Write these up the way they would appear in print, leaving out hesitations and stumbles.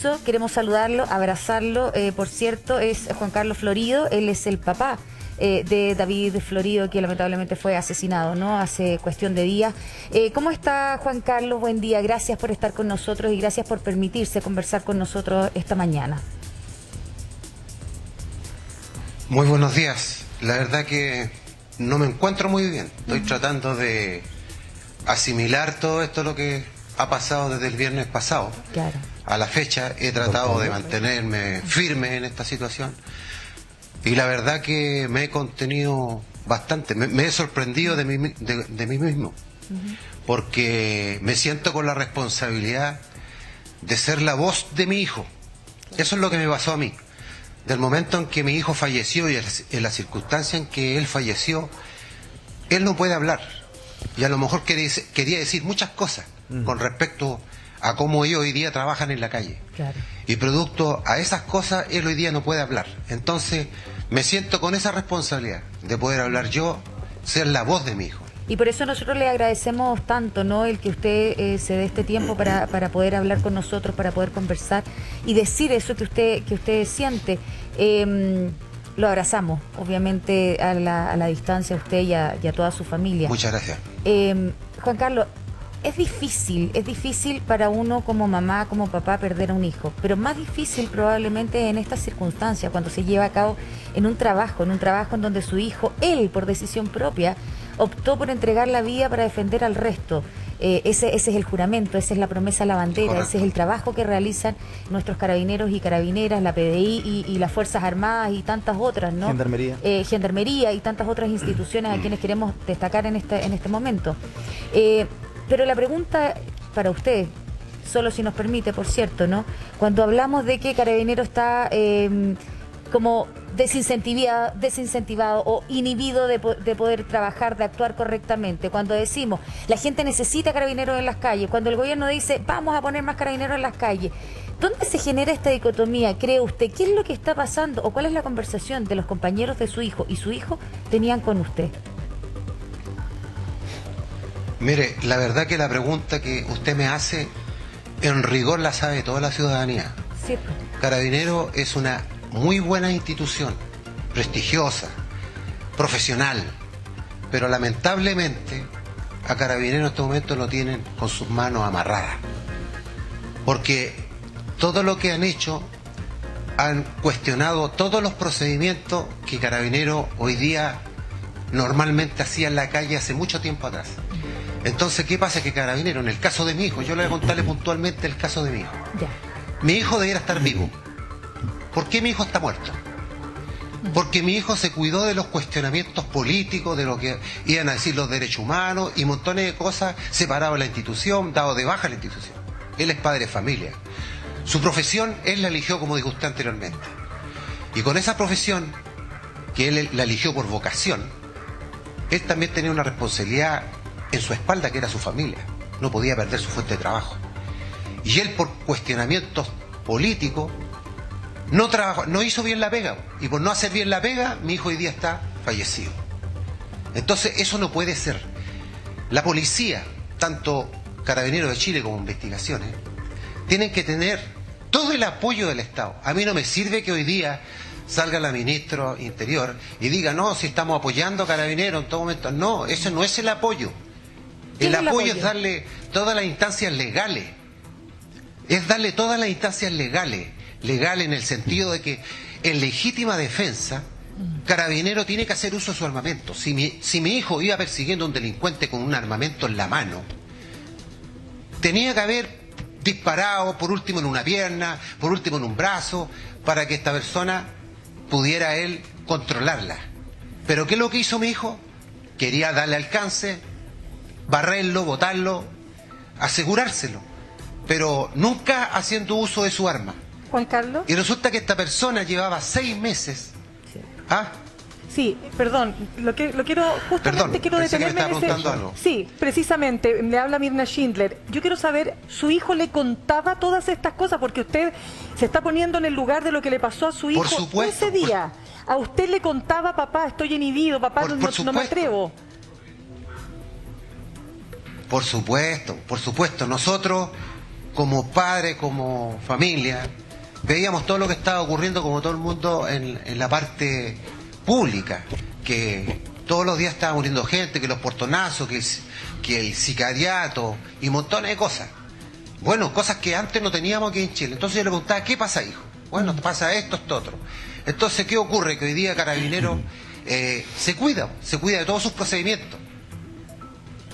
permiso, queremos saludarlo, abrazarlo. Por cierto, es Juan Carlos Florido, él es el papá de David Florido, que lamentablemente fue asesinado, ¿no? Hace cuestión de días. ¿Cómo está, Juan Carlos? Buen día, gracias por estar con nosotros y gracias por permitirse conversar con nosotros esta mañana. Muy buenos días. La verdad que no me encuentro muy bien. Estoy tratando de asimilar todo esto, lo que ha pasado desde el viernes pasado. Claro. A la fecha he tratado de mantenerme firme en esta situación y la verdad que me he contenido bastante. Me he sorprendido de mí mismo, porque me siento con la responsabilidad de ser la voz de mi hijo. Eso es lo que me pasó a mí. Del momento en que mi hijo falleció y en la circunstancia en que él falleció, él no puede hablar. Y a lo mejor quería decir muchas cosas con respecto a cómo ellos hoy día trabajan en la calle. Claro. Y producto a esas cosas, él hoy día no puede hablar. Entonces, me siento con esa responsabilidad de poder hablar yo, ser la voz de mi hijo. Y por eso nosotros le agradecemos tanto, ¿no?, el que usted se dé este tiempo para poder hablar con nosotros, para poder conversar y decir eso que usted siente. Lo abrazamos, obviamente, a la distancia a usted y a toda su familia. Muchas gracias. Juan Carlos, es difícil para uno como mamá, como papá, perder a un hijo, pero más difícil probablemente en estas circunstancias, cuando se lleva a cabo en un trabajo en donde su hijo, él, por decisión propia, optó por entregar la vida para defender al resto. Ese es el juramento, esa es la promesa a la bandera. Correcto. Ese es el trabajo que realizan nuestros carabineros y carabineras, la PDI y las Fuerzas Armadas y tantas otras, ¿no? Gendarmería y tantas otras instituciones a quienes queremos destacar en este momento. Pero la pregunta para usted, solo si nos permite, por cierto, ¿no? Cuando hablamos de que Carabinero está como desincentivado o inhibido de poder trabajar, de actuar correctamente, cuando decimos la gente necesita carabineros en las calles, cuando el gobierno dice vamos a poner más carabineros en las calles, ¿dónde se genera esta dicotomía? ¿Cree usted? ¿Qué es lo que está pasando? ¿O cuál es la conversación de los compañeros de su hijo y su hijo tenían con usted? Mire, la verdad que la pregunta que usted me hace, en rigor la sabe toda la ciudadanía. Sí. Carabinero es una muy buena institución, prestigiosa, profesional, pero lamentablemente a Carabinero en este momento lo tienen con sus manos amarradas, porque todo lo que han hecho, han cuestionado todos los procedimientos que Carabinero hoy día normalmente hacía en la calle hace mucho tiempo atrás. Entonces, ¿qué pasa? Que Carabinero, en el caso de mi hijo, yo le voy a contarle puntualmente el caso de mi hijo. Ya. Mi hijo debiera estar vivo. ¿Por qué mi hijo está muerto? Porque mi hijo se cuidó de los cuestionamientos políticos, de lo que iban a decir los derechos humanos y montones de cosas, separado de la institución, dado de baja la institución. Él es padre de familia. Su profesión, él la eligió, como dijo usted anteriormente. Y con esa profesión, que él la eligió por vocación, él también tenía una responsabilidad en su espalda, que era su familia. No podía perder su fuente de trabajo. Y él, por cuestionamientos políticos, no trabajó, no hizo bien la pega. Y por no hacer bien la pega, mi hijo hoy día está fallecido. Entonces, eso no puede ser. La policía, tanto Carabineros de Chile como Investigaciones, tienen que tener todo el apoyo del Estado. A mí no me sirve que hoy día salga la ministra Interior y diga, no, si estamos apoyando a Carabineros en todo momento. No, ese no es el apoyo. El apoyo es darle todas las instancias legales. Es darle todas las instancias legales. Legal en el sentido de que en legítima defensa, Carabinero tiene que hacer uso de su armamento. Si mi hijo iba persiguiendo a un delincuente con un armamento en la mano, tenía que haber disparado, por último en una pierna, por último en un brazo, para que esta persona pudiera él controlarla. Pero ¿qué es lo que hizo mi hijo? Quería darle alcance, barrerlo, botarlo, asegurárselo, pero nunca haciendo uso de su arma. Juan Carlos. Y resulta que esta persona llevaba 6 meses. ¿Ah? Sí, perdón, quiero detenerme en ese... Algo. Sí, precisamente, le habla Mirna Schindler. Yo quiero saber, ¿su hijo le contaba todas estas cosas? Porque usted se está poniendo en el lugar de lo que le pasó a su hijo ese día. ¿A usted le contaba, papá, estoy inhibido, papá, no me atrevo? Por supuesto. Nosotros como padre, como familia, veíamos todo lo que estaba ocurriendo como todo el mundo en la parte pública, que todos los días estaba muriendo gente, que los portonazos, que el sicariato y montones de cosas. Bueno, cosas que antes no teníamos aquí en Chile. Entonces yo le preguntaba, ¿qué pasa, hijo? Bueno, te pasa esto, otro. Entonces, ¿qué ocurre? Que hoy día Carabineros se cuida de todos sus procedimientos.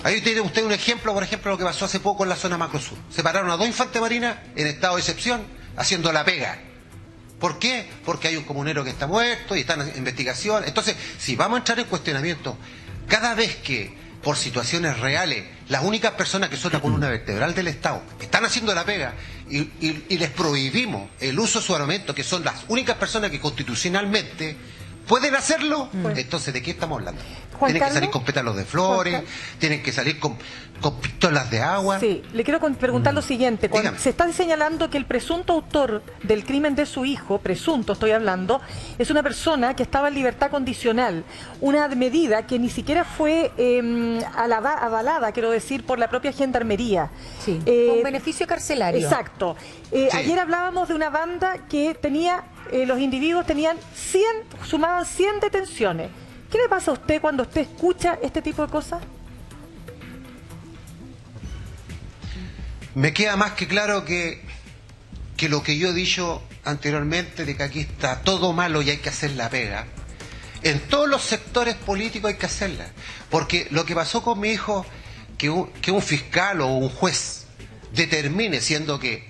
Ahí tiene usted un ejemplo, por ejemplo, lo que pasó hace poco en la zona Macro Sur. Separaron a 2 infantes marinas en estado de excepción, haciendo la pega. ¿Por qué? Porque hay un comunero que está muerto y está en investigación. Entonces, si vamos a entrar en cuestionamiento, cada vez que, por situaciones reales, las únicas personas que son la columna vertebral del Estado están haciendo la pega y les prohibimos el uso de su armamento, que son las únicas personas que constitucionalmente pueden hacerlo, entonces ¿de qué estamos hablando? Tienen que salir con pétalos de flores, tienen que salir con pistolas de agua. Sí, le quiero preguntar lo siguiente. Se está señalando que el presunto autor del crimen de su hijo, presunto estoy hablando, es una persona que estaba en libertad condicional, una medida que ni siquiera fue avalada, quiero decir, por la propia Gendarmería. Sí, con beneficio carcelario. Exacto. Sí. Ayer hablábamos de una banda que tenía, los individuos tenían 100, sumaban 100 detenciones. ¿Qué le pasa a usted cuando usted escucha este tipo de cosas? Me queda más que claro que lo que yo he dicho anteriormente, de que aquí está todo malo y hay que hacer la pega. En todos los sectores políticos hay que hacerla. Porque lo que pasó con mi hijo, que un fiscal o un juez determine, siendo que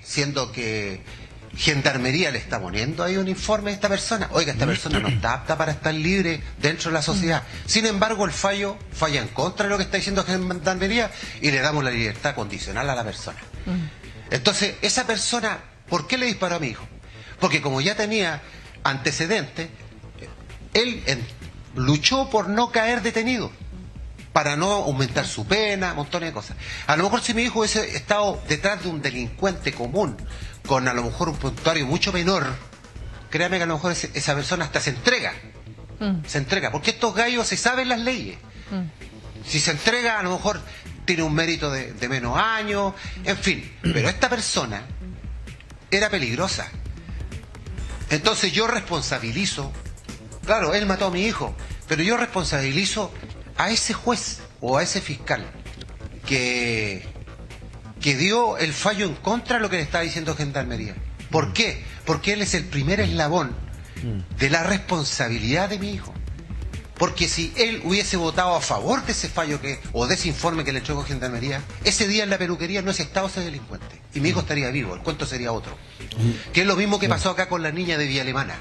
Gendarmería le está poniendo ahí un informe a esta persona. Oiga, esta persona no está apta para estar libre dentro de la sociedad. Sin embargo, el fallo falla en contra de lo que está diciendo Gendarmería y le damos la libertad condicional a la persona. Entonces, esa persona, ¿por qué le disparó a mi hijo? Porque como ya tenía antecedentes, él luchó por no caer detenido, para no aumentar su pena, montones de cosas. A lo mejor si mi hijo hubiese estado detrás de un delincuente común, con a lo mejor un puntuario mucho menor, créame que a lo mejor esa persona hasta se entrega. Se entrega, porque estos gallos se saben las leyes. Si se entrega, a lo mejor tiene un mérito de menos años, en fin. Pero esta persona era peligrosa. Entonces yo responsabilizo, claro, él mató a mi hijo, pero yo responsabilizo a ese juez o a ese fiscal que dio el fallo en contra de lo que le estaba diciendo Gendarmería. ¿Por qué? Porque él es el primer eslabón de la responsabilidad de mi hijo. Porque si él hubiese votado a favor de ese fallo o de ese informe que le entregó Gendarmería, ese día en la peluquería no ese estado ese delincuente. Y mi hijo estaría vivo, el cuento sería otro. Que es lo mismo que pasó acá con la niña de Villa Alemana.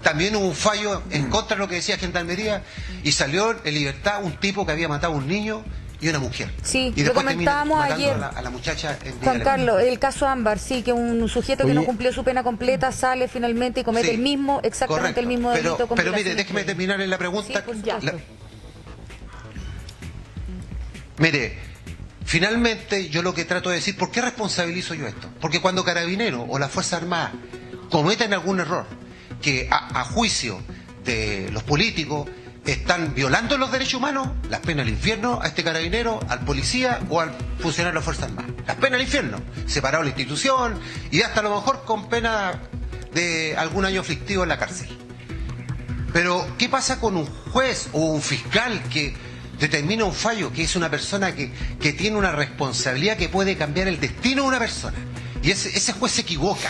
También hubo un fallo en contra de lo que decía Gendarmería y salió en libertad un tipo que había matado a un niño y una mujer. Sí, y lo comentábamos ayer. A la muchacha en Juan Carlos, el caso Ámbar, sí, que un sujeto que no cumplió su pena completa sale finalmente y comete el mismo, exactamente el mismo delito. Pero mire, déjeme terminar en la pregunta. Sí, mire, finalmente yo lo que trato de decir, ¿por qué responsabilizo yo esto? Porque cuando Carabineros o la Fuerza Armada cometen algún error que a juicio de los políticos están violando los derechos humanos, las penas al infierno a este carabinero, al policía o al funcionario de la Fuerza Armada. Las penas al infierno, separado de la institución y hasta a lo mejor con pena de algún año aflictivo en la cárcel. Pero, ¿qué pasa con un juez o un fiscal que determina un fallo, que es una persona que tiene una responsabilidad que puede cambiar el destino de una persona? Y ese juez se equivoca.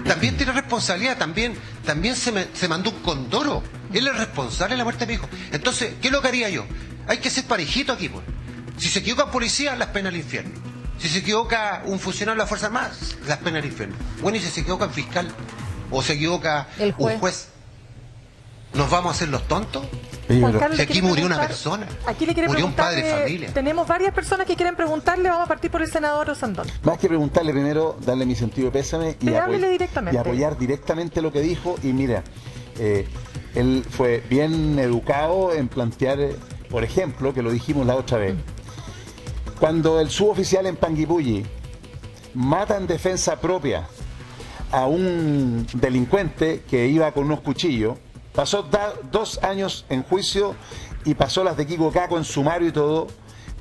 También tiene responsabilidad, también se mandó un condoro. Él es responsable de la muerte de mi hijo. Entonces, ¿qué es lo que haría yo? Hay que ser parejito aquí, pues. Si se equivoca un policía, las penas al infierno. Si se equivoca un funcionario de la Fuerza Armada, las penas al infierno. Bueno, y si se equivoca un fiscal o se equivoca un juez, ¿nos vamos a hacer los tontos? Juan Carlos, si aquí murió una persona, aquí le murió un padre de familia. Tenemos varias personas que quieren preguntarle, vamos a partir por el senador Osandón. Más que preguntarle, primero darle mi sentido de pésame y apoyar directamente lo que dijo. Y mira, él fue bien educado en plantear, por ejemplo, que lo dijimos la otra vez, cuando el suboficial en Panguipulli mata en defensa propia a un delincuente que iba con unos cuchillos, pasó 2 años en juicio y pasó las de Kiko Caco en sumario y todo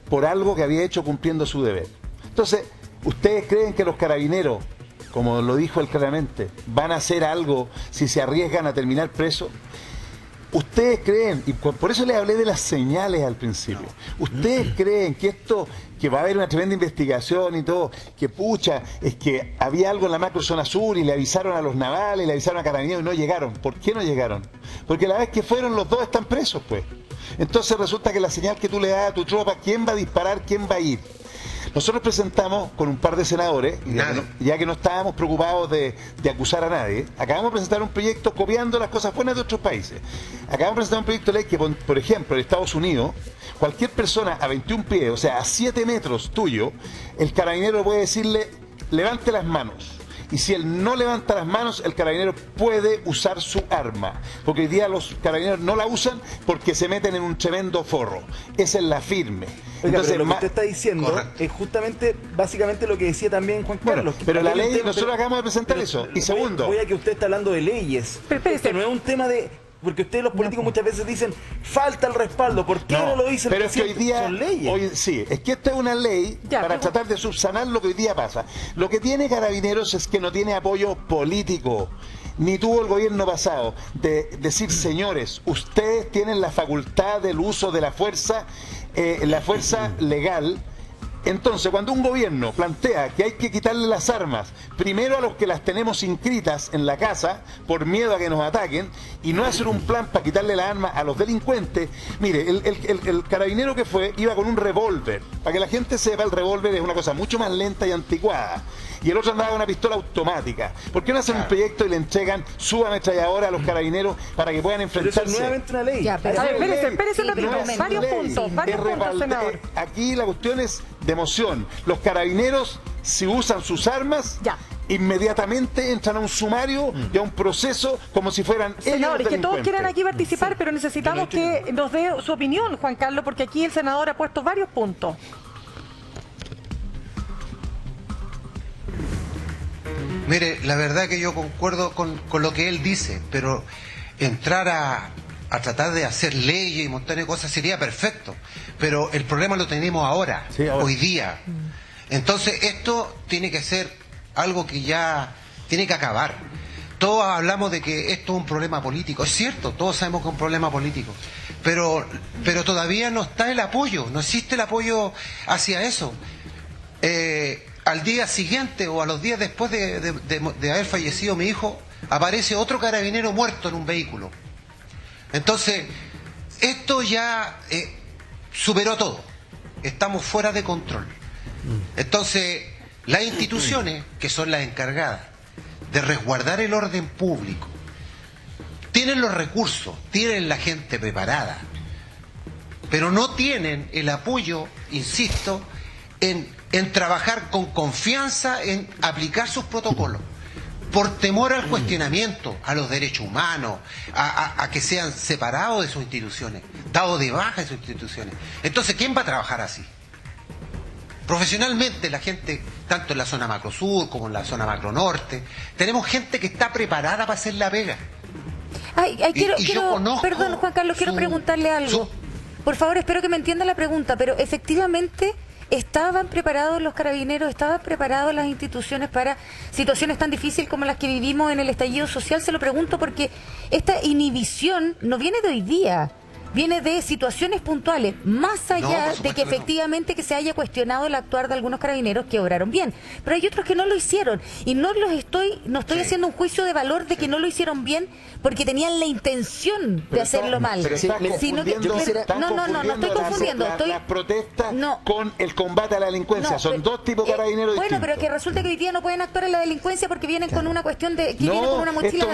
por algo que había hecho cumpliendo su deber. Entonces, ¿Ustedes creen que los carabineros, como lo dijo él claramente, van a hacer algo si se arriesgan a terminar presos? ¿Ustedes creen, y por eso les hablé de las señales al principio, ustedes creen que esto, que va a haber una tremenda investigación y todo, que pucha, es que había algo en la macrozona sur y le avisaron a los navales, le avisaron a Carabineros y no llegaron? ¿Por qué no llegaron? Porque la vez que fueron los dos están presos, pues. Entonces resulta que la señal que tú le das a tu tropa, ¿quién va a disparar, quién va a ir? Nosotros presentamos con un par de senadores, ya que no estábamos preocupados de acusar a nadie, acabamos de presentar un proyecto copiando las cosas buenas de otros países. Acabamos de presentar un proyecto de ley que, por ejemplo, en Estados Unidos, cualquier persona a 21 pies, o sea, a 7 metros tuyo, el carabinero puede decirle, levante las manos. Y si él no levanta las manos, el carabinero puede usar su arma. Porque hoy día los carabineros no la usan porque se meten en un tremendo forro. Esa es la firme. Oiga, entonces, lo que usted está diciendo es justamente, básicamente lo que decía también Juan Carlos. Pero la ley, nosotros acabamos de presentar eso. Y segundo... Voy a que usted está hablando de leyes. Esto no es un tema de... Porque ustedes los políticos muchas veces dicen, falta el respaldo, ¿por qué no lo dicen? Pero es que hoy día, son leyes. Sí, es que esta es una ley para tratar de subsanar lo que hoy día pasa. Lo que tiene Carabineros es que no tiene apoyo político, ni tuvo el gobierno pasado, de decir, señores, ustedes tienen la facultad del uso de la fuerza legal. Entonces, cuando un gobierno plantea que hay que quitarle las armas, primero a los que las tenemos inscritas en la casa, por miedo a que nos ataquen, y no hacer un plan para quitarle las armas a los delincuentes. Mire, el carabinero que fue iba con un revólver. Para que la gente sepa, el revólver es una cosa mucho más lenta y anticuada. Y el otro andaba con una pistola automática. ¿Por qué no hacen un proyecto y le entregan su ametralladora a los carabineros para que puedan enfrentarse? Pero eso es nuevamente una ley. Ya, pero, a ver, espérese un ratito. Varios puntos, senador. Aquí la cuestión es de emoción. Los carabineros, si usan sus armas, inmediatamente entran a un sumario y a un proceso como si fueran senadores, que todos quieran aquí participar, pero necesitamos que nos dé su opinión, Juan Carlos, porque aquí el senador ha puesto varios puntos. Mire, la verdad que yo concuerdo con lo que él dice, pero entrar a tratar de hacer leyes y montar de cosas sería perfecto, pero el problema lo tenemos ahora, hoy día. Entonces esto tiene que ser algo que ya tiene que acabar. Todos hablamos de que esto es un problema político, es cierto, todos sabemos que es un problema político, pero todavía no está el apoyo, no existe el apoyo hacia eso. Al día siguiente o a los días después de haber fallecido mi hijo, aparece otro carabinero muerto en un vehículo. Entonces, esto ya superó todo. Estamos fuera de control. Entonces, las instituciones, que son las encargadas de resguardar el orden público, tienen los recursos, tienen la gente preparada, pero no tienen el apoyo, insisto, en trabajar con confianza, en aplicar sus protocolos, por temor al cuestionamiento, a los derechos humanos, a que sean separados de sus instituciones, dados de baja de sus instituciones. Entonces, ¿quién va a trabajar así? Profesionalmente, la gente, tanto en la zona macro sur como en la zona macro norte, tenemos gente que está preparada para hacer la pega. Perdón, Juan Carlos, quiero preguntarle algo. Por favor, espero que me entienda la pregunta, pero efectivamente... ¿estaban preparados los carabineros, estaban preparados las instituciones para situaciones tan difíciles como las que vivimos en el estallido social? Se lo pregunto porque esta inhibición no viene de hoy día, viene de situaciones puntuales, más allá de que efectivamente que se haya cuestionado el actuar de algunos carabineros que obraron bien, pero hay otros que no lo hicieron y no estoy haciendo un juicio de valor de que no lo hicieron bien porque tenían la intención de hacerlo mal. No estoy confundiendo. Las protestas con el combate a la delincuencia, son dos tipos de carabineros distintos. Bueno, pero que resulta que hoy día no pueden actuar en la delincuencia porque vienen con una cuestión de... que vienen con una mochila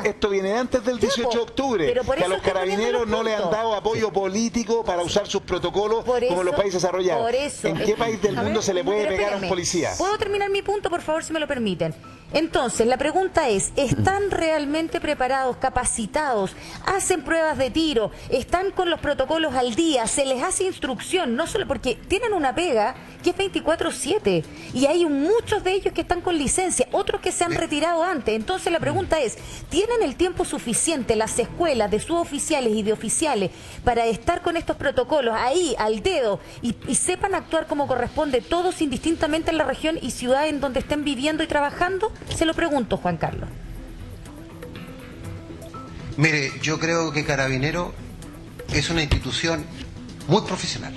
esto viene antes del 18 de octubre, que a los carabineros no le han dado apoyo político para usar sus protocolos como los países desarrollados. ¿En qué país del mundo se le puede pegar a un policía? ¿Puedo terminar mi punto, por favor, si me lo permiten? Entonces, la pregunta es, ¿están realmente preparados, capacitados? ¿Hacen pruebas de tiro? ¿Están con los protocolos al día? ¿Se les hace instrucción? No solo porque tienen una pega que es 24/7 y hay muchos de ellos que están con licencia, otros que se han retirado antes. Entonces, la pregunta es, ¿tienen el tiempo suficiente las escuelas de suboficiales y de oficiales para estar con estos protocolos ahí, al dedo, y sepan actuar como corresponde todos indistintamente en la región y ciudad en donde estén viviendo y trabajando? Se lo pregunto, Juan Carlos. Mire, yo creo que Carabineros es una institución muy profesional.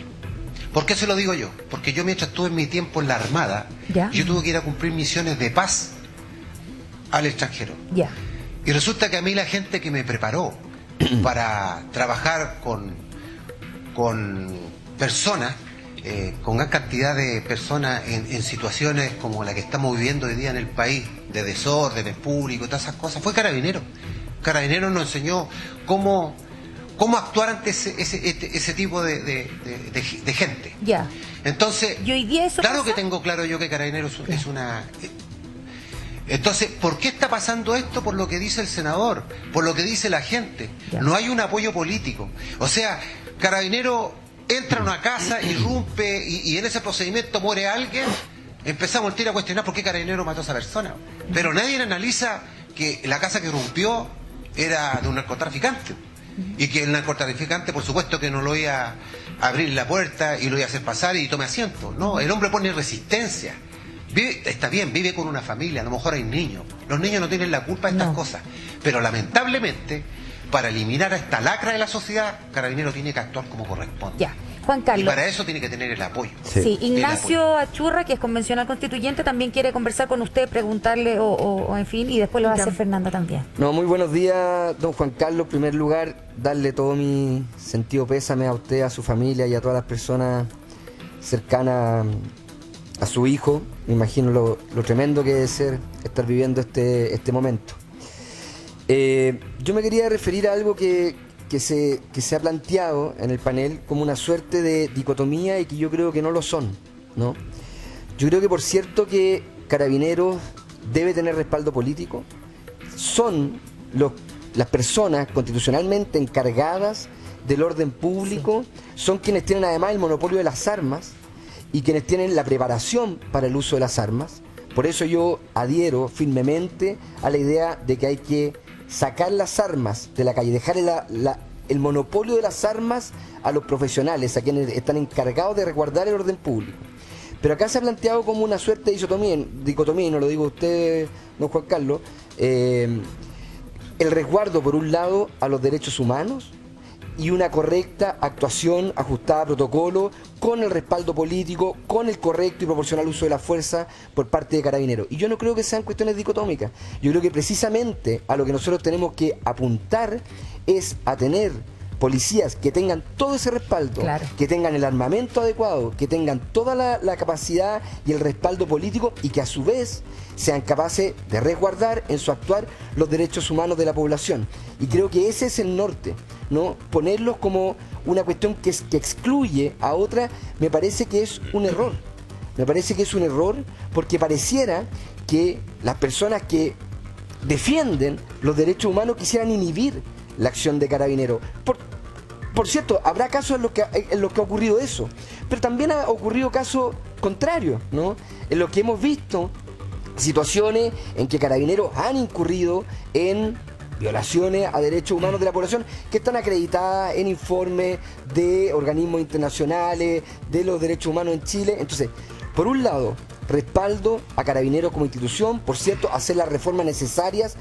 ¿Por qué se lo digo yo? Porque yo mientras estuve en mi tiempo en la Armada, yo tuve que ir a cumplir misiones de paz al extranjero. Y resulta que a mí la gente que me preparó para trabajar con personas, con gran cantidad de personas en situaciones como la que estamos viviendo hoy día en el país, de desórdenes públicos y todas esas cosas, fue Carabineros. Carabineros nos enseñó cómo actuar ante ese tipo de gente. Entonces, ¿y hoy día eso claro pasa? que tengo claro yo que Carabineros es una... Entonces, ¿por qué está pasando esto? Por lo que dice el senador, por lo que dice la gente. No hay un apoyo político. O sea, Carabineros entra a una casa, irrumpe y en ese procedimiento muere alguien, empezamos el tiro a cuestionar por qué Carabineros mató a esa persona. Pero nadie analiza que la casa que irrumpió era de un narcotraficante. Y que el narcotraficante, por supuesto, que no lo iba a abrir la puerta y lo iba a hacer pasar y tome asiento. No, el hombre pone resistencia. Está bien, vive con una familia, a lo mejor hay niños. Los niños no tienen la culpa de estas cosas. Pero lamentablemente, para eliminar a esta lacra de la sociedad, Carabineros tiene que actuar como corresponde. Juan Carlos. Y para eso tiene que tener el apoyo. Sí, Ignacio Achurra, que es convencional constituyente, también quiere conversar con usted, preguntarle o en fin, y después lo va a hacer Fernanda también. No, muy buenos días, don Juan Carlos. En primer lugar, darle todo mi sentido pésame a usted, a su familia y a todas las personas cercanas a su hijo. Me imagino lo tremendo que debe ser estar viviendo este momento. Yo me quería referir a algo que se ha planteado en el panel como una suerte de dicotomía y que yo creo que no lo son, ¿no? Yo creo que, por cierto, que Carabineros debe tener respaldo político. Son las personas constitucionalmente encargadas del orden público, son quienes tienen además el monopolio de las armas y quienes tienen la preparación para el uso de las armas. Por eso yo adhiero firmemente a la idea de que hay que sacar las armas de la calle, dejar el monopolio de las armas a los profesionales, a quienes están encargados de resguardar el orden público. Pero acá se ha planteado como una suerte de dicotomía, y no lo digo usted, don Juan Carlos, el resguardo por un lado a los derechos humanos y una correcta actuación ajustada a protocolo, con el respaldo político, con el correcto y proporcional uso de la fuerza por parte de Carabineros. Y yo no creo que sean cuestiones dicotómicas. Yo creo que precisamente a lo que nosotros tenemos que apuntar es a tener policías que tengan todo ese respaldo, que tengan el armamento adecuado, que tengan toda la capacidad y el respaldo político, y que a su vez sean capaces de resguardar en su actuar los derechos humanos de la población. Y creo que ese es el norte, ¿no? Ponerlos como una cuestión que excluye a otra, me parece que es un error. Me parece que es un error porque pareciera que las personas que defienden los derechos humanos quisieran inhibir la acción de Carabineros. Por cierto, habrá casos en los que ha ocurrido eso, pero también ha ocurrido casos contrarios, ¿no? En los que hemos visto situaciones en que Carabineros han incurrido en violaciones a derechos humanos de la población que están acreditadas en informes de organismos internacionales de los derechos humanos en Chile. Entonces, por un lado, respaldo a Carabineros como institución, por cierto, hacer las reformas necesarias,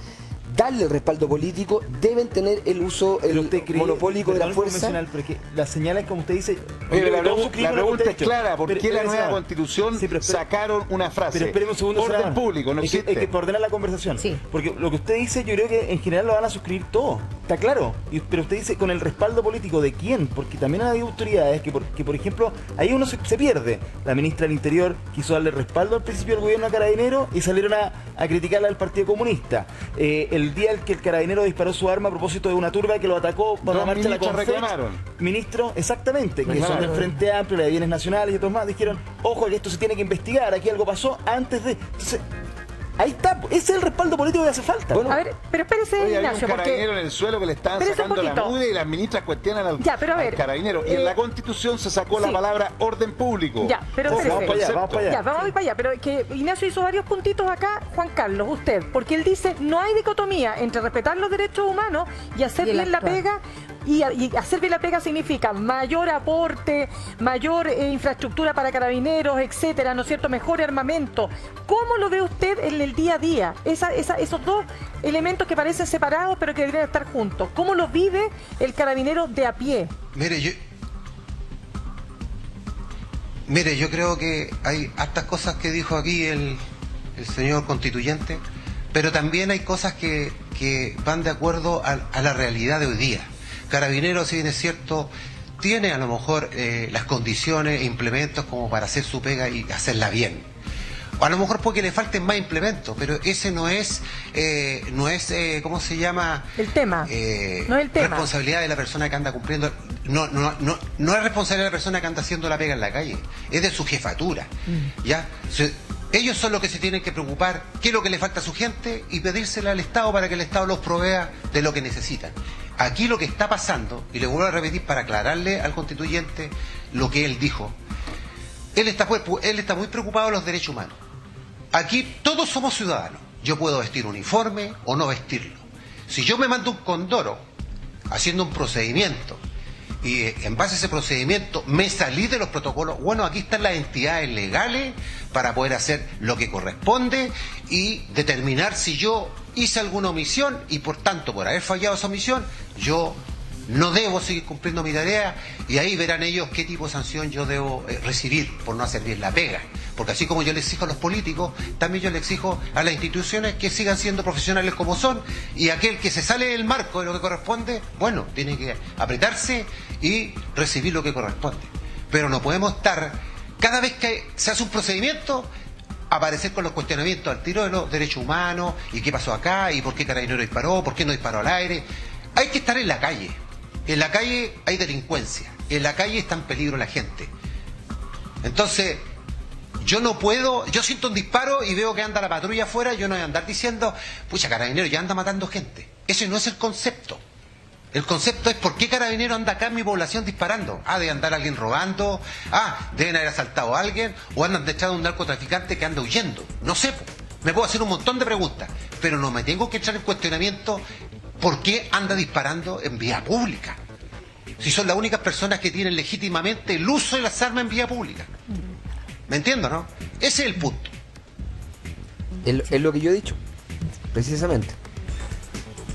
darle el respaldo político, deben tener el uso, monopólico de la fuerza. Porque las señales, como usted dice... La pregunta es clara, ¿por qué la nueva Constitución sacaron una frase? Pero espéreme un segundo. Orden público, no existe. Es que para ordenar la conversación. Porque lo que usted dice, yo creo que en general lo van a suscribir todos. Está claro. Pero usted dice, ¿con el respaldo político de quién? Porque también hay autoridades que por ejemplo, ahí uno se pierde. La ministra del Interior quiso darle respaldo al principio del gobierno a Carabineros y salieron a criticarla al Partido Comunista. El día en que el Carabinero disparó su arma a propósito de una turba que lo atacó para la marcha de la Confex, ministro, exactamente, que son del Frente Amplio, de Bienes Nacionales y otros más, dijeron, ojo, que esto se tiene que investigar, aquí algo pasó antes de... Entonces, Ahí está, ese es el respaldo político que hace falta. Bueno, a ver, pero espérese, Ignacio. Hay un carabinero en el suelo que le estaban sacando la mugre y las ministras cuestionan al carabinero. Y en la Constitución se sacó la palabra orden público. Ya, pero vamos para allá. Ya, vamos a ir para allá. Pero que Ignacio hizo varios puntitos acá, Juan Carlos, usted, porque él dice, no hay dicotomía entre respetar los derechos humanos y hacer bien la pega. Y hacer bien la pega significa mayor aporte, mayor infraestructura para carabineros, etcétera, ¿no es cierto? Mejor armamento. ¿Cómo lo ve usted en el día a día? Esos dos elementos que parecen separados pero que deberían estar juntos. ¿Cómo lo vive el carabinero de a pie? Mire, yo creo que hay hartas cosas que dijo aquí el señor constituyente, pero también hay cosas que van de acuerdo a la realidad de hoy día. Carabineros, si bien es cierto, tiene a lo mejor las condiciones e implementos como para hacer su pega y hacerla bien. A lo mejor puede que le falten más implementos, pero ese no es ¿cómo se llama? El tema. No es el tema. Responsabilidad de la persona que anda cumpliendo. No es responsabilidad de la persona que anda haciendo la pega en la calle. Es de su jefatura. ¿Ya? Ellos son los que se tienen que preocupar qué es lo que le falta a su gente y pedírsela al Estado para que el Estado los provea de lo que necesitan. Aquí lo que está pasando, y le vuelvo a repetir para aclararle al constituyente lo que él dijo, él está muy preocupado de los derechos humanos. Aquí todos somos ciudadanos. Yo puedo vestir uniforme o no vestirlo. Si yo me mando un condoro haciendo un procedimiento y en base a ese procedimiento me salí de los protocolos, bueno, aquí están las entidades legales para poder hacer lo que corresponde y determinar si yo hice alguna omisión y por tanto por haber fallado esa omisión yo no debo seguir cumpliendo mi tarea y ahí verán ellos qué tipo de sanción yo debo recibir por no hacer bien la pega. Porque así como yo le exijo a los políticos, también yo le exijo a las instituciones que sigan siendo profesionales como son y aquel que se sale del marco de lo que corresponde, bueno, tiene que apretarse y recibir lo que corresponde. Pero no podemos estar, cada vez que se hace un procedimiento, aparecer con los cuestionamientos al tiro de los derechos humanos y qué pasó acá y por qué Carabinero disparó, por qué no disparó al aire. Hay que estar en la calle. En la calle hay delincuencia. En la calle está en peligro la gente. Entonces, yo no puedo, yo siento un disparo y veo que anda la patrulla afuera, yo no voy a andar diciendo, pucha, Carabinero ya anda matando gente. Ese no es el concepto. El concepto es por qué Carabinero anda acá en mi población disparando. Debe andar alguien robando, deben haber asaltado a alguien, o andan detrás de un narcotraficante que anda huyendo. No sé, me puedo hacer un montón de preguntas, pero no me tengo que echar en cuestionamiento por qué anda disparando en vía pública. Si son las únicas personas que tienen legítimamente el uso de las armas en vía pública. ¿Me entiendo, no? Ese es el punto. Es lo que yo he dicho, precisamente.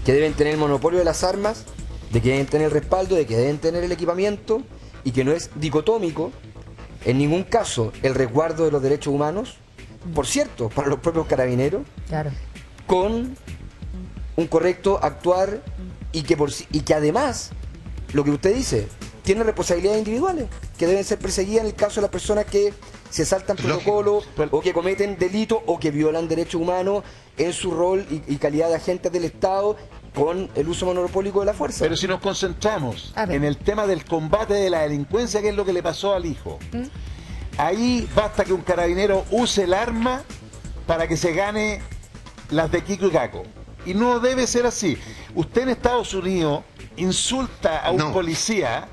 Que deben tener el monopolio de las armas, de que deben tener el respaldo, de que deben tener el equipamiento y que no es dicotómico en ningún caso el resguardo de los derechos humanos, por cierto, para los propios carabineros, claro, con un correcto actuar y que además, lo que usted dice, tiene responsabilidades individuales que deben ser perseguidas en el caso de las personas que se saltan protocolo o que cometen delitos o que violan derechos humanos en su rol y calidad de agentes del Estado con el uso monopólico de la fuerza. Pero si nos concentramos en el tema del combate de la delincuencia, que es lo que le pasó al hijo, ahí basta que un carabinero use el arma para que se gane las de Kiko y Caco. Y no debe ser así. Usted en Estados Unidos insulta a un policía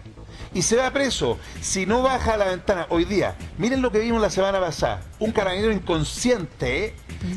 y se va preso si no baja a la ventana. Hoy día, miren lo que vimos la semana pasada, un carabinero inconsciente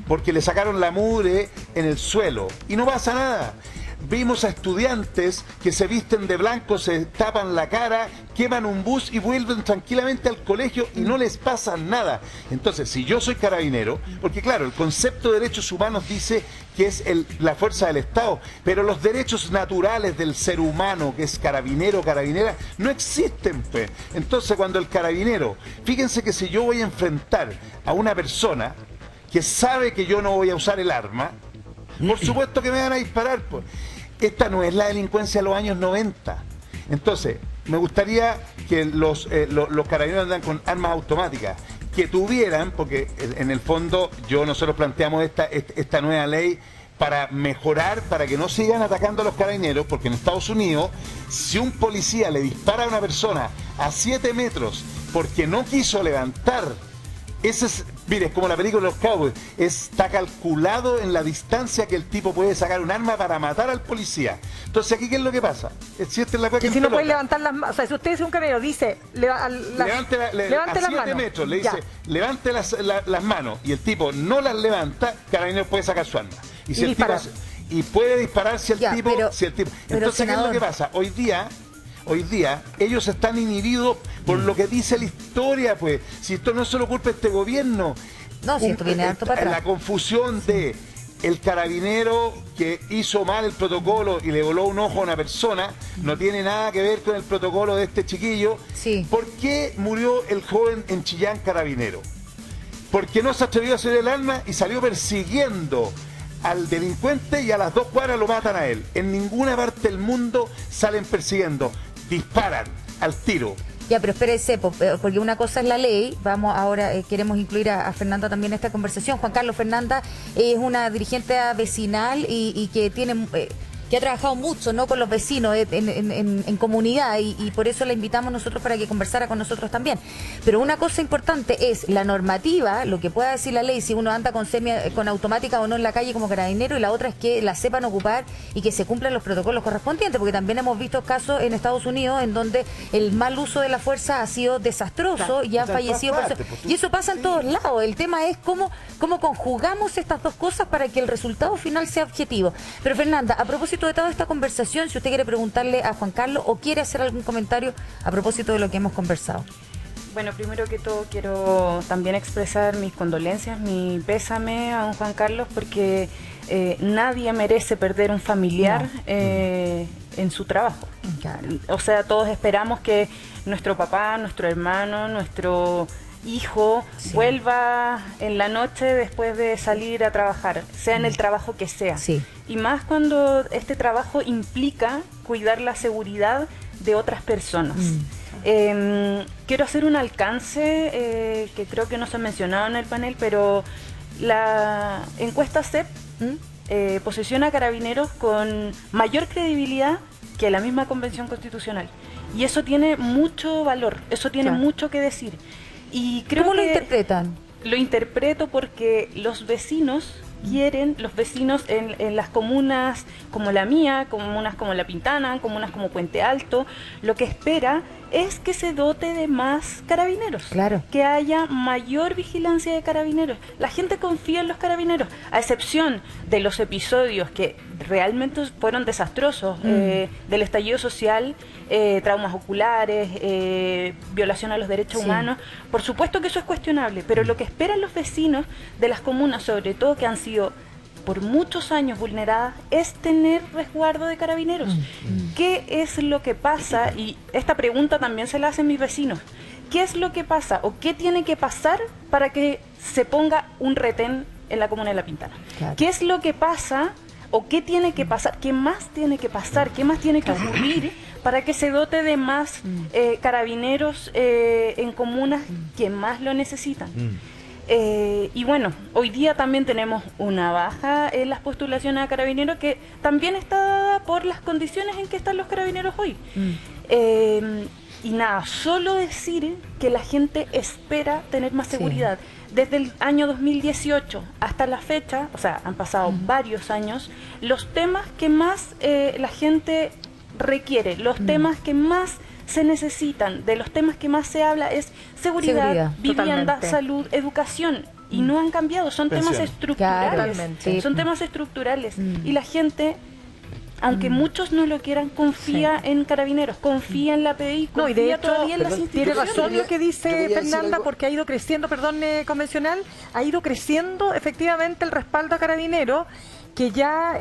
porque le sacaron la mugre en el suelo y no pasa nada. Vimos a estudiantes que se visten de blanco, se tapan la cara, queman un bus y vuelven tranquilamente al colegio y no les pasa nada. Entonces, si yo soy carabinero, porque claro, el concepto de derechos humanos dice que es la fuerza del Estado, pero los derechos naturales del ser humano, que es carabinero o carabinera, no existen, pues. Entonces, cuando el carabinero, fíjense que si yo voy a enfrentar a una persona que sabe que yo no voy a usar el arma, por supuesto que me van a disparar, pues. Esta no es la delincuencia de los años 90. Entonces, me gustaría que los carabineros andan con armas automáticas, que tuvieran, porque en el fondo nosotros planteamos esta nueva ley para mejorar, para que no sigan atacando a los carabineros, porque en Estados Unidos, si un policía le dispara a una persona a 7 metros porque no quiso levantar Mire, es como la película de los Cowboys. Está calculado en la distancia que el tipo puede sacar un arma para matar al policía. Entonces, ¿aquí qué es lo que pasa? Si esta es la que si no puede levantar las manos, o sea, si usted es un carabinero, dice, levante las 7 metros, le dice, levante las manos, y el tipo no las levanta, carabinero puede sacar su arma. Y si el tipo y puede disparar si el tipo... Entonces, senador, ¿qué es lo que pasa? Hoy día ellos están inhibidos por lo que dice la historia, pues. Si esto no es solo culpa de este gobierno. No, si esto viene alto para atrás. La confusión de el carabinero que hizo mal el protocolo y le voló un ojo a una persona, no tiene nada que ver con el protocolo de este chiquillo. Sí. ¿Por qué murió el joven en Chillán carabinero? Porque no se atrevió a hacer el arma y salió persiguiendo al delincuente, y a las 2 cuadras lo matan a él. En ninguna parte del mundo salen persiguiendo, disparan al tiro. Ya, pero espérese, porque una cosa es la ley. Vamos ahora, queremos incluir a Fernanda también en esta conversación. Juan Carlos, Fernanda es una dirigente vecinal y que tiene... que ha trabajado mucho, ¿no?, con los vecinos en comunidad, y por eso la invitamos nosotros para que conversara con nosotros también. Pero una cosa importante es la normativa, lo que pueda decir la ley, si uno anda con automática o no en la calle como carabinero, y la otra es que la sepan ocupar y que se cumplan los protocolos correspondientes, porque también hemos visto casos en Estados Unidos en donde el mal uso de la fuerza ha sido desastroso y han fallecido personas. Y eso pasa en todos lados. El tema es cómo conjugamos estas dos cosas para que el resultado final sea objetivo. Pero Fernanda, a propósito de toda esta conversación, si usted quiere preguntarle a Juan Carlos o quiere hacer algún comentario a propósito de lo que hemos conversado. Bueno, primero que todo quiero también expresar mis condolencias, mi pésame a don Juan Carlos, porque nadie merece perder un familiar en su trabajo. Claro. O sea, todos esperamos que nuestro papá, nuestro hermano, nuestro hijo vuelva en la noche después de salir a trabajar, sea en el trabajo que sea. Sí. Y más cuando este trabajo implica cuidar la seguridad de otras personas. Quiero hacer un alcance que creo que no se ha mencionado en el panel, pero la encuesta CEP posiciona a Carabineros con mayor credibilidad que la misma Convención Constitucional. Y eso tiene mucho valor, eso tiene mucho que decir. Y creo ¿Cómo lo interpretan? Lo interpreto porque los vecinos quieren, los vecinos en las comunas como la mía, comunas como La Pintana, comunas como Puente Alto, lo que espera es que se dote de más carabineros, que haya mayor vigilancia de carabineros. La gente confía en los carabineros, a excepción de los episodios que realmente fueron desastrosos, del estallido social, traumas oculares, violación a los derechos humanos. Por supuesto que eso es cuestionable, pero lo que esperan los vecinos de las comunas, sobre todo que han sido por muchos años vulneradas, es tener resguardo de carabineros. ¿Qué es lo que pasa? Y esta pregunta también se la hacen mis vecinos. ¿Qué es lo que pasa o qué tiene que pasar para que se ponga un retén en la comuna de La Pintana? Claro. ¿Qué es lo que pasa o qué tiene que pasar? ¿Qué más tiene que pasar? ¿Qué más tiene que ocurrir para que se dote de más carabineros en comunas que más lo necesitan? Y bueno, hoy día también tenemos una baja en las postulaciones a carabineros, que también está dada por las condiciones en que están los carabineros hoy. Y nada, solo decir que la gente espera tener más seguridad. Desde el año 2018 hasta la fecha, o sea, han pasado varios años, los temas que más la gente requiere, los temas que más se necesitan, de los temas que más se habla es seguridad, vivienda, salud, educación, y no han cambiado, son temas estructurales, son temas estructurales, y la gente, aunque muchos no lo quieran, confía en Carabineros, confía en la PDI, confía y de hecho, todavía en las instituciones. Tiene razón lo que dice Fernanda, porque ha ido creciendo, convencional, ha ido creciendo efectivamente el respaldo a Carabineros, que ya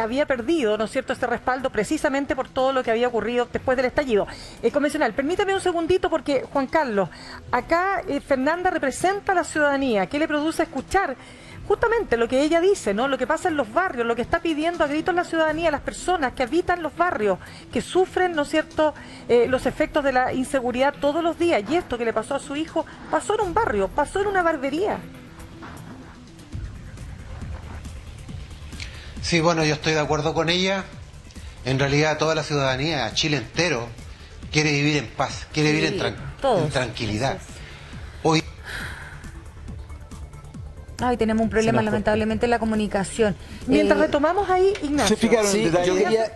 había perdido, ¿no es cierto?, este respaldo precisamente por todo lo que había ocurrido después del estallido. Convencional, permítame un segundito porque, Juan Carlos, acá Fernanda representa a la ciudadanía. ¿Qué le produce escuchar justamente lo que ella dice, ¿no?, lo que pasa en los barrios, lo que está pidiendo a gritos la ciudadanía, las personas que habitan los barrios, que sufren, ¿no es cierto?, los efectos de la inseguridad todos los días? Y esto que le pasó a su hijo pasó en un barrio, pasó en una barbería. Sí, bueno, yo estoy de acuerdo con ella. En realidad toda la ciudadanía, Chile entero, quiere vivir en paz, quiere vivir en tranquilidad. Hoy Ay, tenemos un problema lamentablemente en la comunicación. Mientras retomamos ahí, Ignacio. Sí,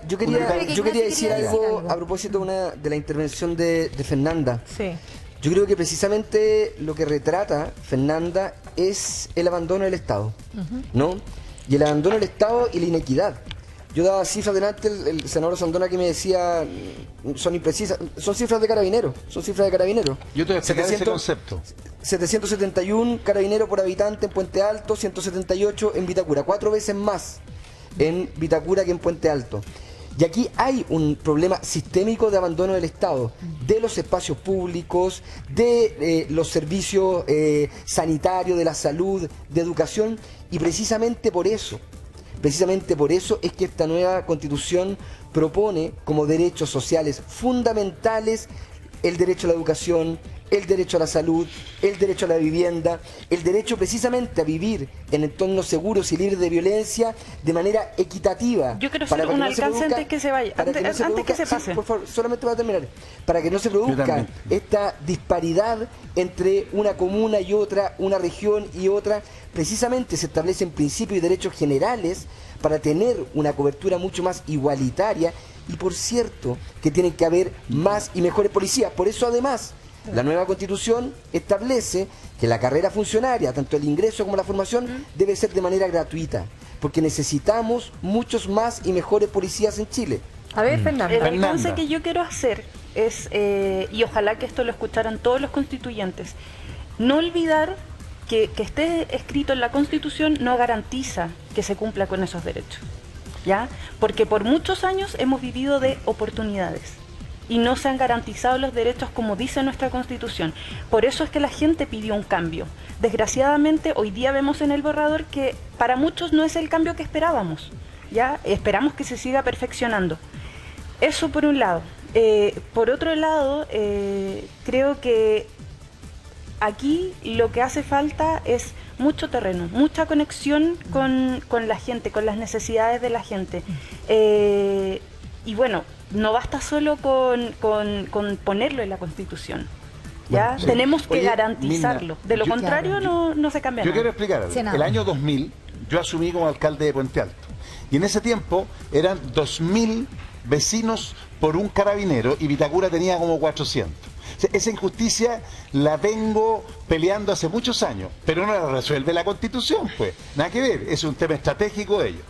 yo quería decir algo a propósito de la intervención de Fernanda. Sí. Yo creo que precisamente lo que retrata Fernanda es el abandono del Estado, ¿no? Y el abandono del Estado y la inequidad. Yo daba cifras delante, el senador Sandona que me decía, son imprecisas, son cifras de carabineros, Yo te voy a explicar ese concepto. 771 carabineros por habitante en Puente Alto, 178 en Vitacura, 4 veces más en Vitacura que en Puente Alto. Y aquí hay un problema sistémico de abandono del Estado, de los espacios públicos, de los servicios sanitarios, de la salud, de educación, y precisamente por eso es que esta nueva Constitución propone como derechos sociales fundamentales el derecho a la educación, el derecho a la salud, el derecho a la vivienda, el derecho precisamente a vivir en entornos seguros y libres de violencia de manera equitativa. Yo quiero hacer un alcance antes que se vaya, antes que se pase. Sí, por favor, solamente para terminar. Para que no se produzca esta disparidad entre una comuna y otra, una región y otra, precisamente se establecen principios y derechos generales para tener una cobertura mucho más igualitaria y, por cierto, que tienen que haber más y mejores policías. Por eso, además, la nueva Constitución establece que la carrera funcionaria, tanto el ingreso como la formación, debe ser de manera gratuita, porque necesitamos muchos más y mejores policías en Chile. A ver, Fernanda. El alcance que yo quiero hacer es, y ojalá que esto lo escucharan todos los constituyentes, no olvidar que esté escrito en la Constitución no garantiza que se cumpla con esos derechos, ¿ya? Porque por muchos años hemos vivido de oportunidades y no se han garantizado los derechos como dice nuestra Constitución. Por eso es que la gente pidió un cambio. Desgraciadamente, hoy día vemos en el borrador que para muchos no es el cambio que esperábamos, ¿ya? Esperamos que se siga perfeccionando. Eso por un lado. Por otro lado, creo que aquí lo que hace falta es mucho terreno, mucha conexión con la gente, con las necesidades de la gente. Y bueno, no basta solo con ponerlo en la Constitución. ¿Ya? Bueno, sí. Tenemos que garantizarlo. De lo contrario, no se cambia nada. Yo quiero explicar algo. El año 2000, yo asumí como alcalde de Puente Alto. Y en ese tiempo eran 2.000 vecinos por un carabinero y Vitacura tenía como 400. O sea, esa injusticia la vengo peleando hace muchos años, pero no la resuelve la Constitución, pues. Nada que ver, es un tema estratégico de ellos.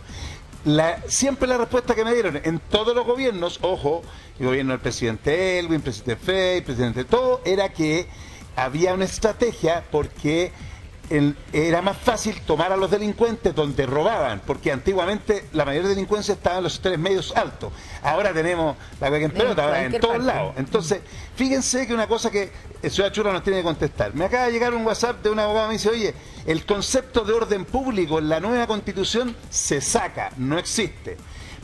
Siempre la respuesta que me dieron en todos los gobiernos, ojo, el gobierno del presidente Elwin, presidente Frey, presidente todo, era que había una estrategia porque era más fácil tomar a los delincuentes donde robaban, porque antiguamente la mayor delincuencia estaba en los sectores medios altos. Ahora tenemos la cueca en pelota, ahora en todos lados. Entonces, fíjense que una cosa que el ciudad Churra nos tiene que contestar. Me acaba de llegar un WhatsApp de un abogado que me dice, oye, el concepto de orden público en la nueva Constitución se saca, no existe.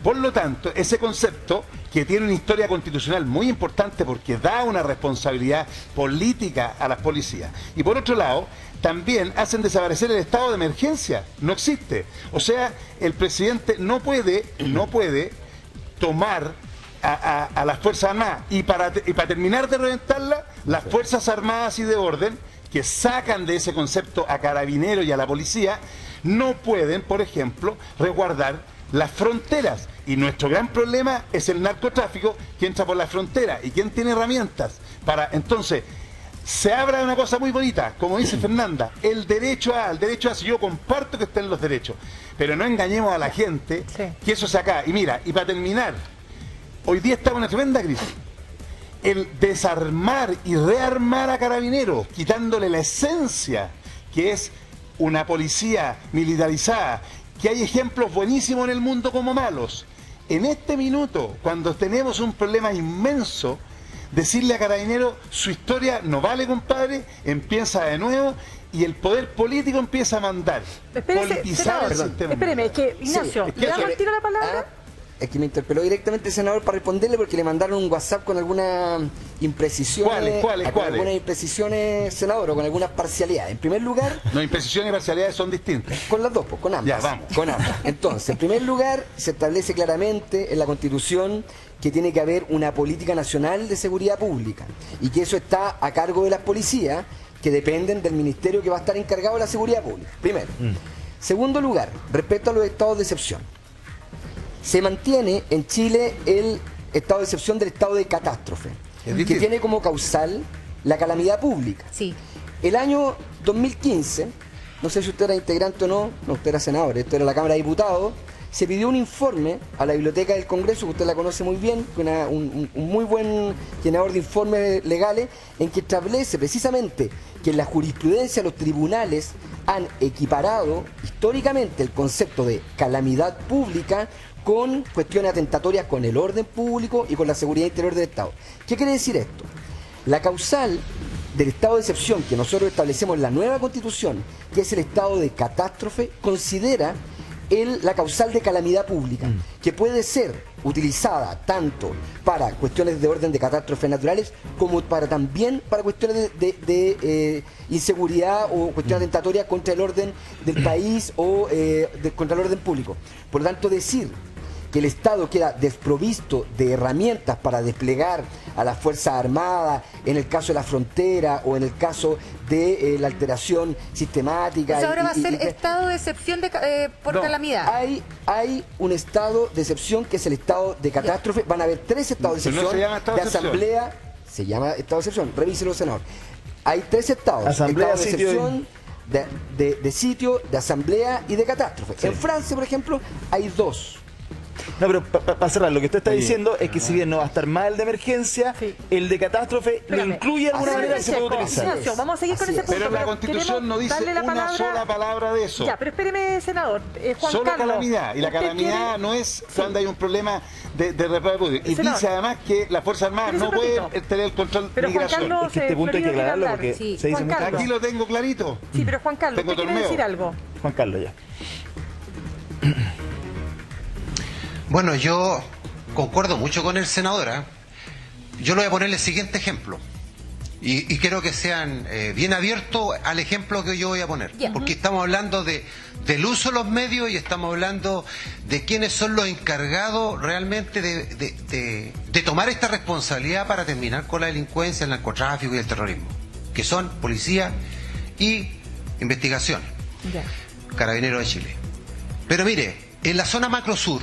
Por lo tanto, ese concepto, que tiene una historia constitucional muy importante porque da una responsabilidad política a las policías, y por otro lado, también hacen desaparecer el estado de emergencia, no existe. O sea, el presidente no puede tomar a las Fuerzas Armadas y para terminar de reventarla, las Fuerzas Armadas y de orden, que sacan de ese concepto a Carabineros y a la policía, no pueden, por ejemplo, resguardar las fronteras. Y nuestro gran problema es el narcotráfico que entra por la frontera. ¿Y quién tiene herramientas para entonces? Se habla de una cosa muy bonita, como dice Fernanda, el derecho a, si yo comparto que estén los derechos, pero no engañemos a la gente que eso se acaba. Y mira, y para terminar, hoy día está una tremenda crisis. El desarmar y rearmar a Carabineros, quitándole la esencia, que es una policía militarizada, que hay ejemplos buenísimos en el mundo como malos. En este minuto, cuando tenemos un problema inmenso, decirle a Carabineros, su historia no vale, compadre, empieza de nuevo y el poder político empieza a mandar. Politizar el sistema. Espéreme, es que, Ignacio, ¿le damos el tiro a la palabra? Es que me interpeló directamente el senador para responderle porque le mandaron un WhatsApp con algunas imprecisiones. ¿Cuáles? Con algunas imprecisiones, senador, o con algunas parcialidades. En primer lugar... No, imprecisiones y parcialidades son distintas. Con las dos, pues, con ambas. Ya, vamos. Con ambas. Entonces, en primer lugar, se establece claramente en la Constitución que tiene que haber una política nacional de seguridad pública y que eso está a cargo de las policías, que dependen del ministerio que va a estar encargado de la seguridad pública. Primero. Segundo lugar, respecto a los estados de excepción. Se mantiene en Chile el estado de excepción del estado de catástrofe, que tiene como causal la calamidad pública. Sí. El año 2015, no sé si usted era integrante o no usted era senador, esto era la Cámara de Diputados, se pidió un informe a la Biblioteca del Congreso, que usted la conoce muy bien, un muy buen generador de informes legales, en que establece precisamente que en la jurisprudencia los tribunales han equiparado históricamente el concepto de calamidad pública con cuestiones atentatorias con el orden público y con la seguridad interior del Estado. ¿Qué quiere decir esto? La causal del estado de excepción que nosotros establecemos en la nueva Constitución, que es el estado de catástrofe, considera la causal de calamidad pública, que puede ser utilizada tanto para cuestiones de orden de catástrofes naturales como también para cuestiones de inseguridad o cuestiones atentatorias contra el orden del país o contra el orden público. Por lo tanto, decir que el Estado queda desprovisto de herramientas para desplegar a las Fuerzas Armadas en el caso de la frontera o en el caso de la alteración sistemática. Pues ahora va a ser estado de excepción por calamidad. Hay un estado de excepción que es el estado de catástrofe. Van a haber 3 estados de excepción. No se llama estado de asamblea. Se llama estado de excepción. Revíselo, senador. Hay 3 estados. Asamblea, estado de excepción, de sitio, de asamblea y de catástrofe. Sí. En Francia, por ejemplo, hay 2. No, pero para cerrar, lo que usted está diciendo es que si bien no va a estar mal el de emergencia, el de catástrofe lo incluye de alguna manera y se puede utilizar. Vamos a seguir con ese punto. Pero la Constitución no dice una sola palabra de eso. Ya, pero espéreme, senador. Juan Solo Carlos, calamidad. Y la calamidad no es cuando hay un problema de reparto. Y dice además que las Fuerzas Armadas no pueden tener el control de migración. Es que este punto hay que aclararlo porque se dice mucho. Aquí lo tengo clarito. Sí, pero Juan Carlos, ¿usted quiere decir algo? Juan Carlos, ya. Bueno, yo concuerdo mucho con el senador. Yo le voy a poner el siguiente ejemplo. Y quiero que sean bien abiertos al ejemplo que yo voy a poner. Porque estamos hablando del uso de los medios y estamos hablando de quiénes son los encargados realmente de tomar esta responsabilidad para terminar con la delincuencia, el narcotráfico y el terrorismo. Que son policía y investigación. Carabineros de Chile. Pero mire, en la zona macro sur,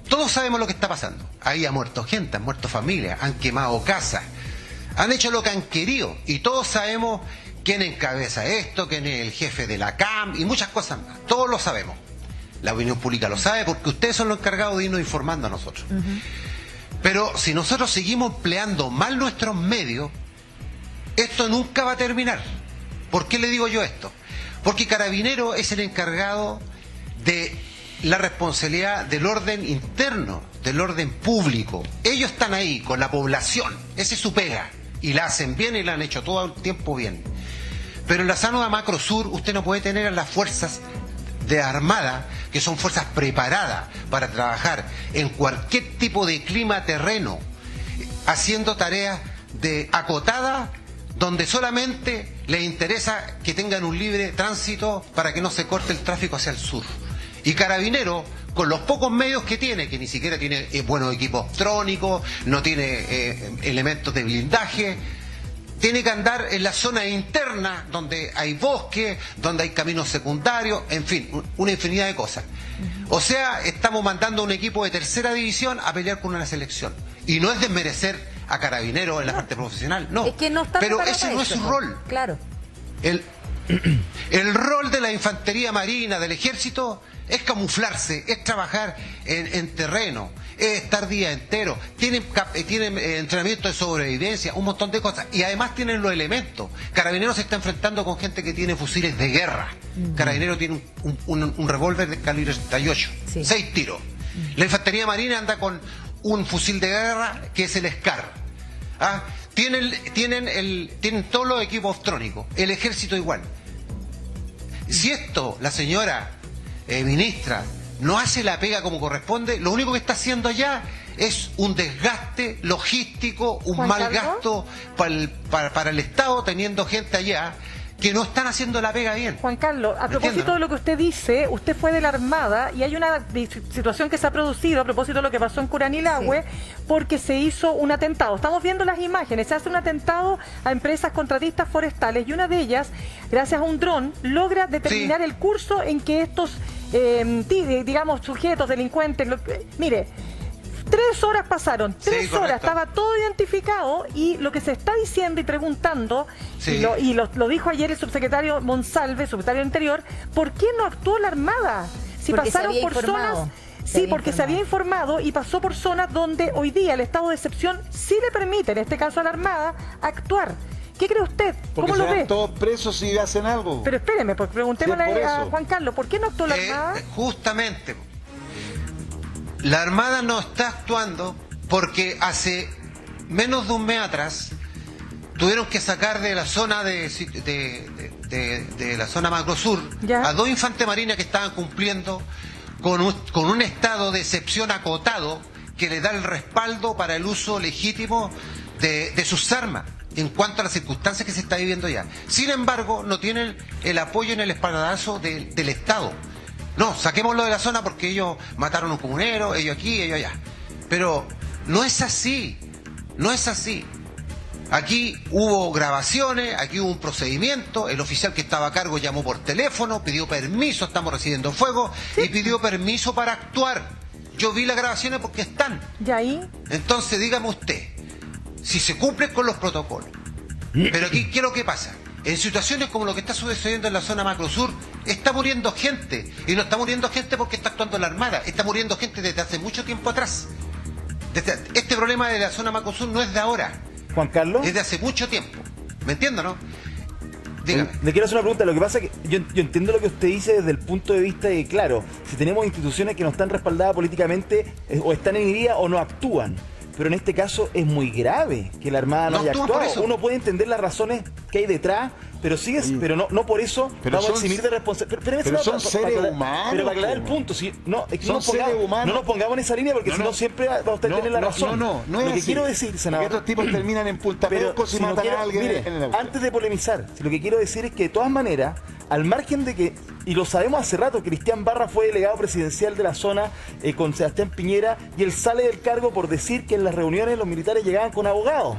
todos sabemos lo que está pasando. Ahí ha muerto gente, han muerto familias, han quemado casas, han hecho lo que han querido. Y todos sabemos quién encabeza esto, quién es el jefe de la CAM y muchas cosas más. Todos lo sabemos. La opinión pública lo sabe porque ustedes son los encargados de irnos informando a nosotros. Pero si nosotros seguimos empleando mal nuestros medios, esto nunca va a terminar. ¿Por qué le digo yo esto? Porque Carabinero es el encargado de la responsabilidad del orden interno, del orden público. Ellos están ahí con la población, esa es su pega, y la hacen bien y la han hecho todo el tiempo bien. Pero en la zona macro sur usted no puede tener a las fuerzas de armada, que son fuerzas preparadas para trabajar en cualquier tipo de clima terreno, haciendo tareas de acotada, donde solamente les interesa que tengan un libre tránsito para que no se corte el tráfico hacia el sur. Y Carabinero, con los pocos medios que tiene, que ni siquiera tiene buenos equipos electrónicos, no tiene elementos de blindaje, tiene que andar en la zona interna, donde hay bosque, donde hay caminos secundarios, en fin, una infinidad de cosas. O sea, estamos mandando a un equipo de tercera división a pelear con una selección. Y no es desmerecer a Carabineros en la parte profesional, no. Es que no está, pero ese no es su rol. Claro. El rol de la infantería marina, del ejército, es camuflarse, es trabajar en terreno, es estar día entero, tienen entrenamiento de sobrevivencia, un montón de cosas, y además tienen los elementos. Carabineros se está enfrentando con gente que tiene fusiles de guerra. Carabineros tiene un revólver de calibre 38, 6 tiros. La infantería marina anda con un fusil de guerra que es el SCAR. Tienen todos los equipos electrónicos, el ejército igual. Si esto, la señora ministra, no hace la pega como corresponde, lo único que está haciendo allá es un desgaste logístico, un mal gasto para el Estado, teniendo gente allá que no están haciendo la pega bien. Juan Carlos, a propósito de lo que usted dice, usted fue de la Armada y hay una situación que se ha producido a propósito de lo que pasó en Curanilahue, porque se hizo un atentado. Estamos viendo las imágenes, se hace un atentado a empresas contratistas forestales y una de ellas, gracias a un dron, logra determinar el curso en que estos, digamos, sujetos, delincuentes, mire, 3 horas pasaron, 3 horas, estaba todo identificado y lo que se está diciendo y preguntando, y lo dijo ayer el subsecretario Monsalve, subsecretario del Interior, ¿por qué no actuó la Armada? Si porque pasaron por zonas... Sí, porque se había informado y pasó por zonas donde hoy día el estado de excepción sí le permite, en este caso a la Armada, actuar. ¿Qué cree usted? Porque ¿Cómo lo ve? Todos presos si hacen algo. Pero espéreme, pues preguntémosle a Juan Carlos, ¿por qué no actuó la Armada? Justamente, la Armada no está actuando porque hace menos de un mes atrás tuvieron que sacar de la zona de la zona Macrosur a 2 infantes marines que estaban cumpliendo con un estado de excepción acotado que le da el respaldo para el uso legítimo de sus armas en cuanto a las circunstancias que se está viviendo ya. Sin embargo, no tienen el apoyo en el espaldarazo del Estado. No, saquémoslo de la zona porque ellos mataron a un comunero, ellos aquí, ellos allá. Pero no es así, no es así. Aquí hubo grabaciones, aquí hubo un procedimiento, el oficial que estaba a cargo llamó por teléfono, pidió permiso, estamos recibiendo fuego, y pidió permiso para actuar. Yo vi las grabaciones porque están. ¿Y ahí? Entonces, dígame usted, si se cumplen con los protocolos, pero aquí, ¿qué es lo que pasa? En situaciones como lo que está sucediendo en la zona Macrosur, está muriendo gente. Y no está muriendo gente porque está actuando la Armada. Está muriendo gente desde hace mucho tiempo atrás. Este problema de la zona Macrosur no es de ahora. Juan Carlos. Es de hace mucho tiempo. ¿Me entiendo, no? Dígame. Le quiero hacer una pregunta. Lo que pasa es que yo entiendo lo que usted dice desde el punto de vista de, claro, si tenemos instituciones que no están respaldadas políticamente, o están inhibidas o no actúan. Pero en este caso es muy grave que la Armada no haya actuado. Uno puede entender las razones que hay detrás, pero no por eso vamos a eximir de responsabilidad. Pero son seres humanos. Pero para aclarar el punto, no nos pongamos en esa línea porque si no siempre va a usted tener la razón. No es lo que así. quiero decir, senador, que estos tipos terminan en Punta Peuco si matan a alguien en el auto. Antes de polemizar, lo que quiero decir es que de todas maneras, al margen de que, y lo sabemos hace rato, Cristian Barra fue delegado presidencial de la zona con Sebastián Piñera y él sale del cargo por decir que en las reuniones los militares llegaban con abogados.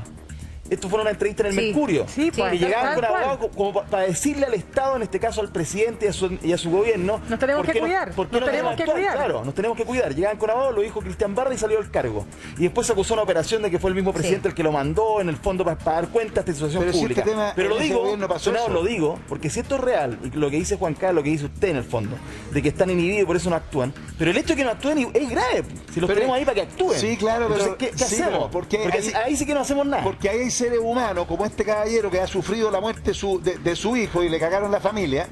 Esto fue una entrevista en el Mercurio. Sí, pues, que llegaban con abogados como para decirle al Estado, en este caso al presidente y a su gobierno, nos tenemos que cuidar. ¿Por qué nos tenemos que cuidar? Claro, nos tenemos que cuidar. Llegaban con abogados, lo dijo Cristian Barra y salió del cargo. Y después se acusó una operación de que fue el mismo presidente el que lo mandó, en el fondo, para dar cuenta de esta situación pública. Pero lo digo, porque si esto es real, y lo que dice Juan Carlos, lo que dice usted en el fondo, de que están inhibidos y por eso no actúan, pero el hecho de que no actúen es grave. Si los tenemos ahí para que actúen. Sí, claro, entonces, ¿qué hacemos? Porque ahí sí que no hacemos nada. Porque ahí hay seres humanos como este caballero que ha sufrido la muerte de su hijo y le cagaron la familia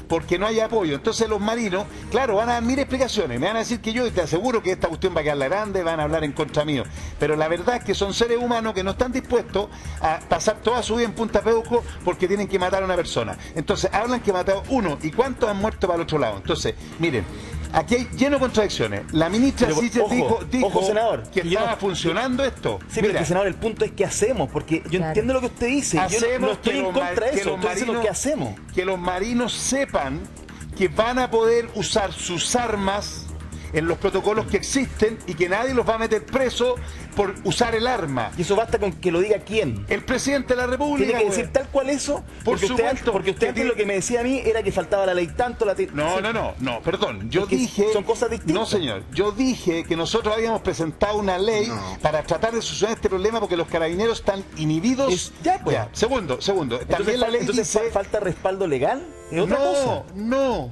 porque no hay apoyo. Entonces los marinos, claro, van a dar 1000 explicaciones, me van a decir que yo te aseguro que esta cuestión va a quedar la grande, van a hablar en contra mío, pero la verdad es que son seres humanos que no están dispuestos a pasar toda su vida en Punta Peuco porque tienen que matar a una persona. Entonces hablan que mataron uno y cuántos han muerto para el otro lado. Entonces, miren, aquí hay lleno de contradicciones. La ministra dijo senador, que estaba funcionando esto. Sí, pero que, senador, el punto es qué hacemos, porque yo entiendo lo que usted dice, yo no estoy en contra de eso, estoy diciendo qué hacemos. Que los marinos sepan que van a poder usar sus armas en los protocolos que existen y que nadie los va a meter preso por usar el arma. Y eso basta con que lo diga quién. El presidente de la República. Tiene que decir tal cual eso. Porque usted antes lo que me decía a mí era que faltaba la ley tanto. No, perdón. Yo dije... Son cosas distintas. No, señor. Yo dije que nosotros habíamos presentado una ley para tratar de solucionar este problema porque los carabineros están inhibidos. Segundo. También la ley dice... ¿Falta respaldo legal? ¿Es otra cosa? No.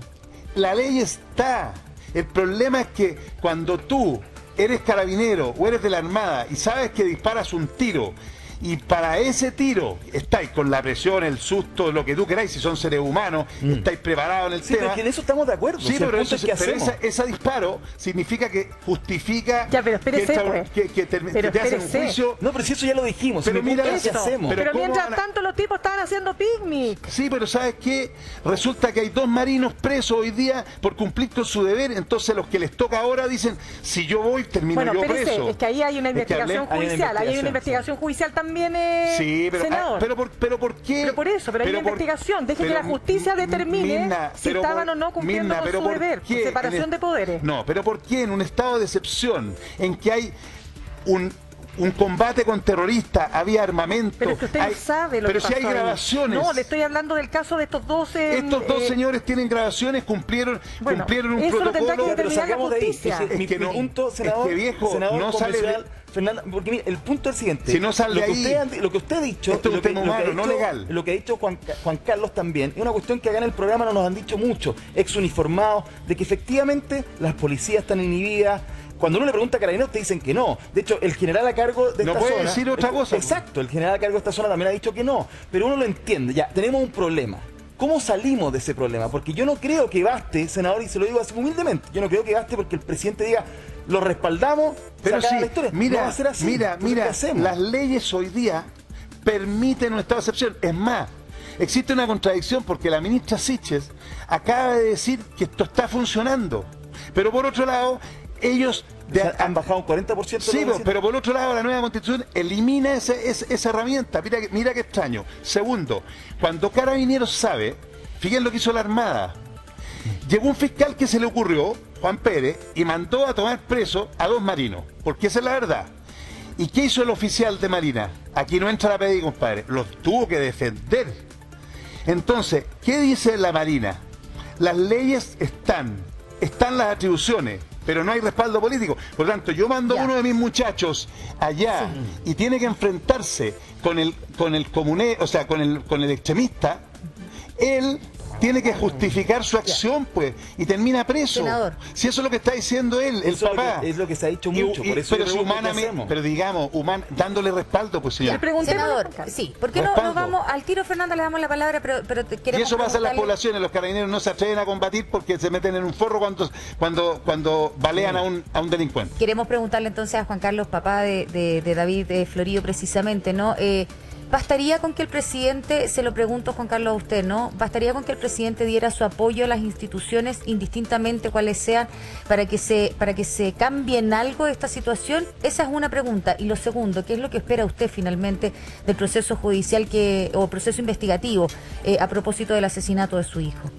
La ley está... El problema es que cuando tú eres carabinero o eres de la Armada y sabes que disparas un tiro y para ese tiro estáis con la presión, el susto, lo que tú queráis, si son seres humanos, estáis preparados en el tema. Pero que en eso estamos de acuerdo. Sí, pero ese disparo significa que justifica pero espérese, que te hacen un juicio. No, pero si eso ya lo dijimos. Pero mira ¿qué hacemos? Pero mientras tanto los tipos estaban haciendo picnic. Sí, pero ¿sabes qué? Resulta que hay 2 marinos presos hoy día por cumplir con su deber, entonces los que les toca ahora dicen, si yo voy, termino yo preso. Es que ahí hay una investigación judicial, hay una investigación judicial también. también, sí, pero, senador. Pero ¿por qué? Pero por eso, pero hay una investigación. Deje que la justicia determine si estaban o no cumpliendo con su deber, separación de poderes. No, pero ¿por qué en un estado de excepción, en que hay un combate con terroristas, había armamento? Pero es que usted no sabe lo que pasó. Pero si hay grabaciones. No, le estoy hablando del caso de estos dos... estos dos señores tienen grabaciones, cumplieron un protocolo. Lo tendrá que determinar la justicia. Mi punto, senador, viejo, no sale... Fernanda, porque mire, el punto es el siguiente. Si no sale lo que usted ha dicho, esto es un tema humano, no legal. Lo que ha dicho Juan Carlos también, es una cuestión que acá en el programa no nos han dicho mucho, exuniformados, de que efectivamente las policías están inhibidas. Cuando uno le pregunta a Carabineros te dicen que no. De hecho, el general a cargo de esta zona... No puede decir otra cosa. Exacto, el general a cargo de esta zona también ha dicho que no. Pero uno lo entiende. Ya, tenemos un problema. ¿Cómo salimos de ese problema? Porque yo no creo que baste, senador, y se lo digo así humildemente, yo no creo que baste porque el presidente diga, lo respaldamos, pero sí, la historia. Mira, no va a ser así. Mira, las leyes hoy día permiten un estado de excepción. Es más, existe una contradicción porque la ministra Siches acaba de decir que esto está funcionando. Pero por otro lado, ellos... han bajado un 40%. Sí, pero por otro lado, la nueva constitución elimina esa herramienta. Mira qué extraño. Segundo, cuando Carabineros sabe, fíjense lo que hizo la Armada. Llegó un fiscal que se le ocurrió, Juan Pérez, y mandó a tomar preso a 2 marinos. Porque esa es la verdad. ¿Y qué hizo el oficial de Marina? Aquí no entra la PDI, compadre. Los tuvo que defender. Entonces, ¿qué dice la Marina? Las leyes están las atribuciones, pero no hay respaldo político. Por lo tanto, yo mando a uno de mis muchachos allá y tiene que enfrentarse con el comuné, o sea, con el extremista. Él tiene que justificar su acción, pues, y termina preso. Senador. Si eso es lo que está diciendo él, el papá. Es lo que se ha dicho mucho, por eso pero humanamente, pero digamos, dándole respaldo, pues, señor. Senador, sí, ¿por qué no vamos al tiro, Fernanda, le damos la palabra, pero queremos... Y eso pasa en las poblaciones, los carabineros no se atreven a combatir porque se meten en un forro cuando balean a un delincuente. Queremos preguntarle entonces a Juan Carlos, papá de David Florillo, precisamente, ¿no? ¿Bastaría con que el presidente, se lo pregunto Juan Carlos a usted, ¿no? ¿Bastaría con que el presidente diera su apoyo a las instituciones, indistintamente cuáles sean, para que se cambie en algo esta situación? Esa es una pregunta. Y lo segundo, ¿qué es lo que espera usted finalmente del proceso judicial o proceso investigativo a propósito del asesinato de su hijo?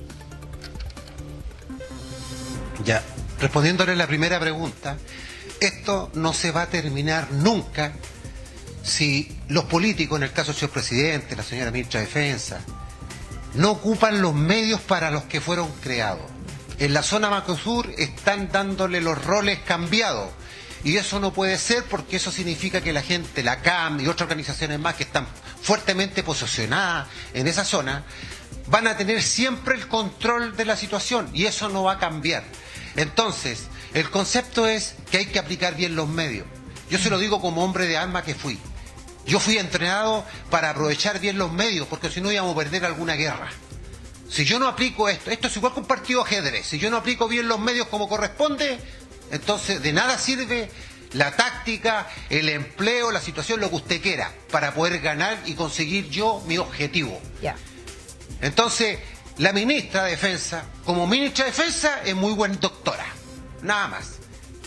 Ya, respondiéndole la primera pregunta, esto no se va a terminar nunca si los políticos, en el caso del señor presidente, la señora ministra de Defensa, no ocupan los medios para los que fueron creados. En la zona Macrosur están dándole los roles cambiados. Y eso no puede ser porque eso significa que la gente, la CAM y otras organizaciones más que están fuertemente posicionadas en esa zona, van a tener siempre el control de la situación y eso no va a cambiar. Entonces, el concepto es que hay que aplicar bien los medios. Yo se lo digo como hombre de armas que fui. Yo fui entrenado para aprovechar bien los medios, porque si no íbamos a perder alguna guerra. Si yo no aplico esto es igual que un partido de ajedrez. Si yo no aplico bien los medios como corresponde, entonces de nada sirve la táctica, el empleo, la situación, lo que usted quiera, para poder ganar y conseguir yo mi objetivo. Entonces, la ministra de Defensa, como ministra de Defensa, es muy buena doctora. Nada más.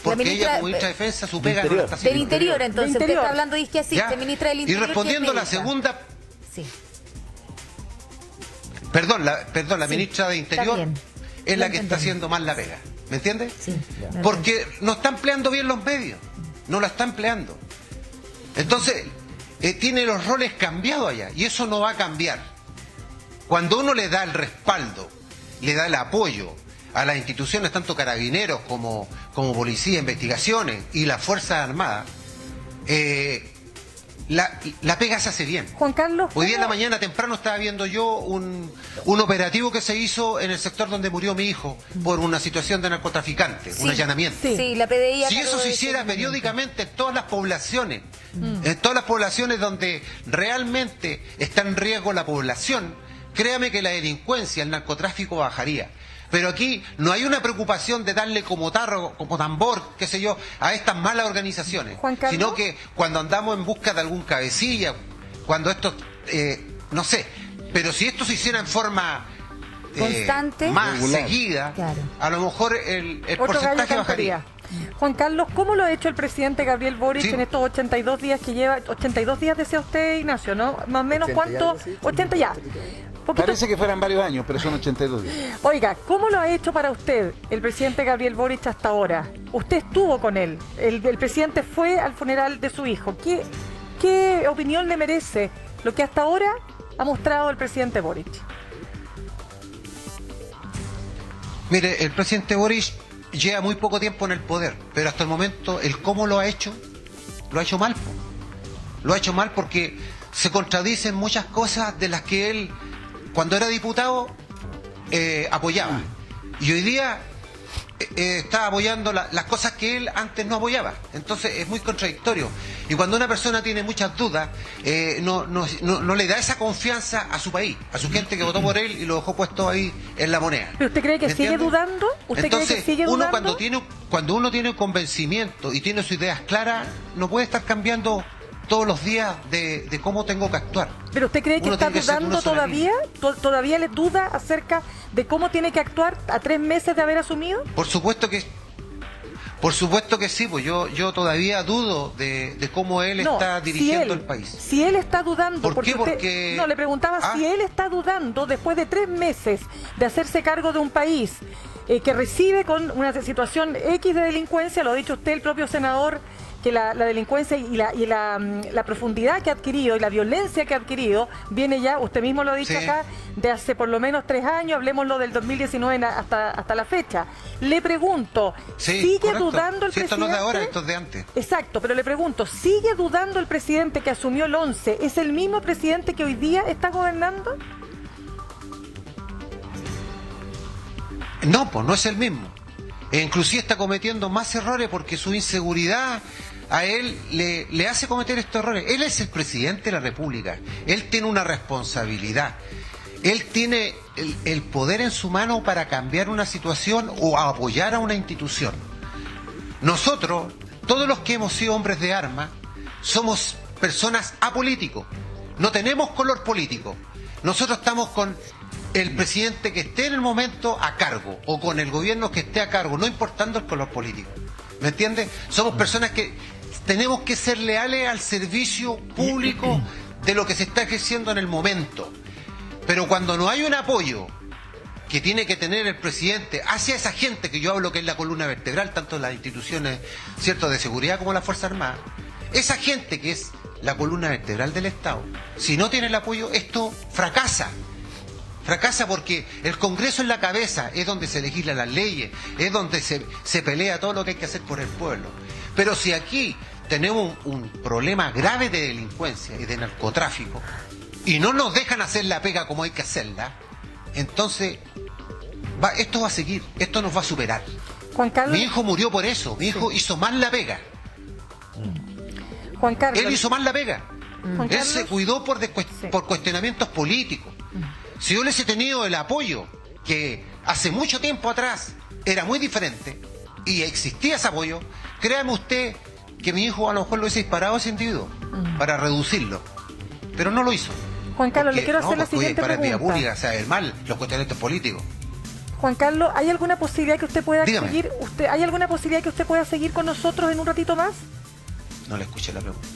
Porque ella como ministra de Defensa su pega no la está haciendo. Del Interior, entonces, usted está hablando de que así, de ministra del Interior. Y respondiendo a la segunda... Sí. Perdón, la ministra de Interior es la que está haciendo mal la pega. ¿Me entiendes? Sí. Porque no está empleando bien los medios. No la está empleando. Entonces, tiene los roles cambiados allá. Y eso no va a cambiar. Cuando uno le da el respaldo, le da el apoyo a las instituciones, tanto carabineros como policía, investigaciones y las Fuerzas Armadas, la pega se hace bien. Juan Carlos, hoy día en la mañana temprano estaba viendo yo un operativo que se hizo en el sector donde murió mi hijo por una situación de narcotraficante, un allanamiento. Sí, la PDI. Si eso se hiciera periódicamente en todas las poblaciones, donde realmente está en riesgo la población, créame que la delincuencia, el narcotráfico bajaría. Pero aquí no hay una preocupación de darle como tarro, como tambor, qué sé yo, a estas malas organizaciones, sino que cuando andamos en busca de algún cabecilla, cuando esto, no sé, pero si esto se hiciera en forma constante, más seguida, a lo mejor el porcentaje bajaría. Juan Carlos, ¿cómo lo ha hecho el presidente Gabriel Boric en estos 82 días que lleva? 82 días decía usted, Ignacio, ¿no? Más o menos, ¿cuánto? 80 ya. Parece que fueran varios años, pero son 82 días. Oiga, ¿cómo lo ha hecho para usted el presidente Gabriel Boric hasta ahora? Usted estuvo con él, el presidente fue al funeral de su hijo. ¿Qué opinión le merece lo que hasta ahora ha mostrado el presidente Boric? Mire, el presidente Boric lleva muy poco tiempo en el poder, pero hasta el momento, el cómo lo ha hecho mal. Lo ha hecho mal porque se contradicen muchas cosas de las que él, cuando era diputado, apoyaba. Y hoy día está apoyando las cosas que él antes no apoyaba. Entonces es muy contradictorio. Y cuando una persona tiene muchas dudas, no le da esa confianza a su país, a su gente que votó por él y lo dejó puesto ahí en la moneda. ¿Pero usted cree que sigue dudando? Entonces, cuando uno tiene un convencimiento y tiene sus ideas claras, no puede estar cambiando todos los días de cómo tengo que actuar. ¿Pero usted cree que está dudando todavía? ¿Todavía le duda acerca de cómo tiene que actuar a 3 meses de haber asumido? Por supuesto que sí, pues yo todavía dudo de cómo él está dirigiendo el país. Si él está dudando, ¿Por qué? Porque no, le preguntaba si él está dudando después de 3 meses de hacerse cargo de un país que recibe con una situación X de delincuencia, lo ha dicho usted, el propio senador, que la delincuencia y la profundidad que ha adquirido y la violencia que ha adquirido viene ya, usted mismo lo ha dicho acá, de hace por lo menos 3 años, hablemoslo del 2019 hasta la fecha. Le pregunto, ¿sigue dudando el presidente? Esto no es de ahora, esto es de antes. Exacto, pero le pregunto, ¿sigue dudando el presidente que asumió el 11? ¿Es el mismo presidente que hoy día está gobernando? No, pues no es el mismo. E inclusive está cometiendo más errores porque su inseguridad a él le hace cometer estos errores. Él es el presidente de la República. Él tiene una responsabilidad. Él tiene el poder en su mano para cambiar una situación o apoyar a una institución. Nosotros, todos los que hemos sido hombres de armas, somos personas apolíticos. No tenemos color político. Nosotros estamos con el presidente que esté en el momento a cargo o con el gobierno que esté a cargo, no importando el color político. ¿Me entiendes? Somos personas que tenemos que ser leales al servicio público de lo que se está ejerciendo en el momento. Pero cuando no hay un apoyo que tiene que tener el presidente hacia esa gente que yo hablo que es la columna vertebral, tanto en las instituciones, ¿cierto?, de seguridad como en las Fuerzas Armadas, esa gente que es la columna vertebral del Estado, si no tiene el apoyo, esto fracasa. Fracasa porque el Congreso es la cabeza, es donde se legislan las leyes, es donde se pelea todo lo que hay que hacer por el pueblo. Pero si aquí tenemos un problema grave de delincuencia y de narcotráfico y no nos dejan hacer la pega como hay que hacerla, entonces esto va a seguir, esto nos va a superar. Juan Carlos, mi hijo murió por eso, mi hijo hizo mal la pega. Juan Carlos, él hizo mal la pega. Él se cuidó por cuestionamientos políticos. Si yo hubiese tenido el apoyo, que hace mucho tiempo atrás era muy diferente, y existía ese apoyo, créame usted que mi hijo a lo mejor lo hubiese disparado a ese individuo para reducirlo. Pero no lo hizo. Juan Carlos, le quiero hacer la siguiente para pregunta. Vía pública, o sea, el mal, los cuestionamientos políticos. Juan Carlos, ¿hay alguna posibilidad que usted pueda Dígame. seguir? ¿Hay alguna posibilidad que usted pueda seguir con nosotros en un ratito más? No le escuché la pregunta.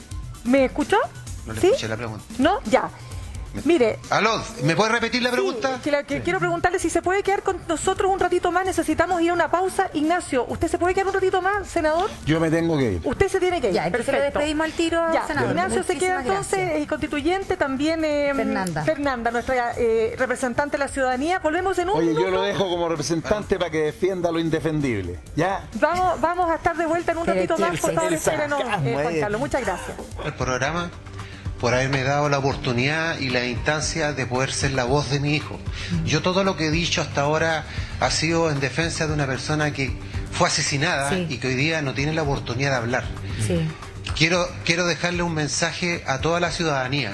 ¿Me escuchó? No le ¿Sí? escuché la pregunta. ¿No? Ya. Mire. Aló, ¿me puede repetir la pregunta? Sí, quiero preguntarle si se puede quedar con nosotros un ratito más. Necesitamos ir a una pausa. Ignacio, ¿usted se puede quedar un ratito más, senador? Yo me tengo que ir. Usted se tiene que ir. Ya, perfecto. Le despedimos al tiro, ya, senador. Ignacio se queda entonces, el constituyente, también Fernanda, nuestra representante de la ciudadanía. Volvemos en un minuto. Yo lo dejo como representante para que defienda lo indefendible. ¿Ya? Vamos a estar de vuelta en un ratito más. Por favor, Juan Carlos. Muchas gracias. El programa, por haberme dado la oportunidad y la instancia de poder ser la voz de mi hijo. Yo todo lo que he dicho hasta ahora ha sido en defensa de una persona que fue asesinada y que hoy día no tiene la oportunidad de hablar. Sí. Quiero dejarle un mensaje a toda la ciudadanía,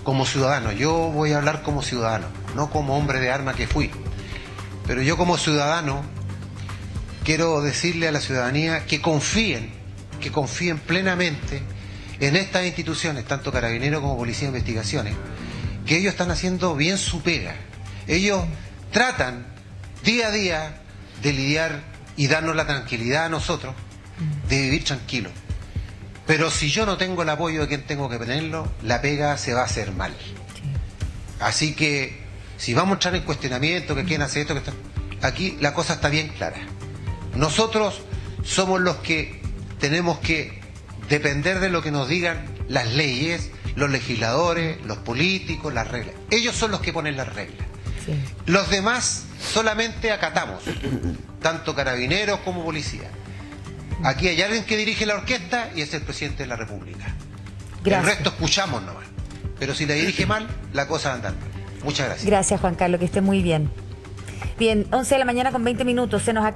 como ciudadano. Yo voy a hablar como ciudadano, no como hombre de arma que fui. Pero yo como ciudadano quiero decirle a la ciudadanía que confíen plenamente en estas instituciones, tanto Carabineros como Policía de Investigaciones, que ellos están haciendo bien su pega. Ellos tratan día a día de lidiar y darnos la tranquilidad a nosotros de vivir tranquilo. Pero si yo no tengo el apoyo de quien tengo que tenerlo, la pega se va a hacer mal. Sí. Así que, si vamos a entrar en cuestionamiento, que quién hace esto, que está... aquí la cosa está bien clara. Nosotros somos los que tenemos que depender de lo que nos digan las leyes, los legisladores, los políticos, las reglas. Ellos son los que ponen las reglas. Sí. Los demás solamente acatamos, tanto carabineros como policía. Aquí hay alguien que dirige la orquesta y es el presidente de la República. Gracias. El resto escuchamos nomás. Pero si la dirige mal, la cosa va a andar mal. Muchas gracias. Gracias, Juan Carlos, que esté muy bien. Bien, 11 de la mañana con 20 minutos. Se nos acaba.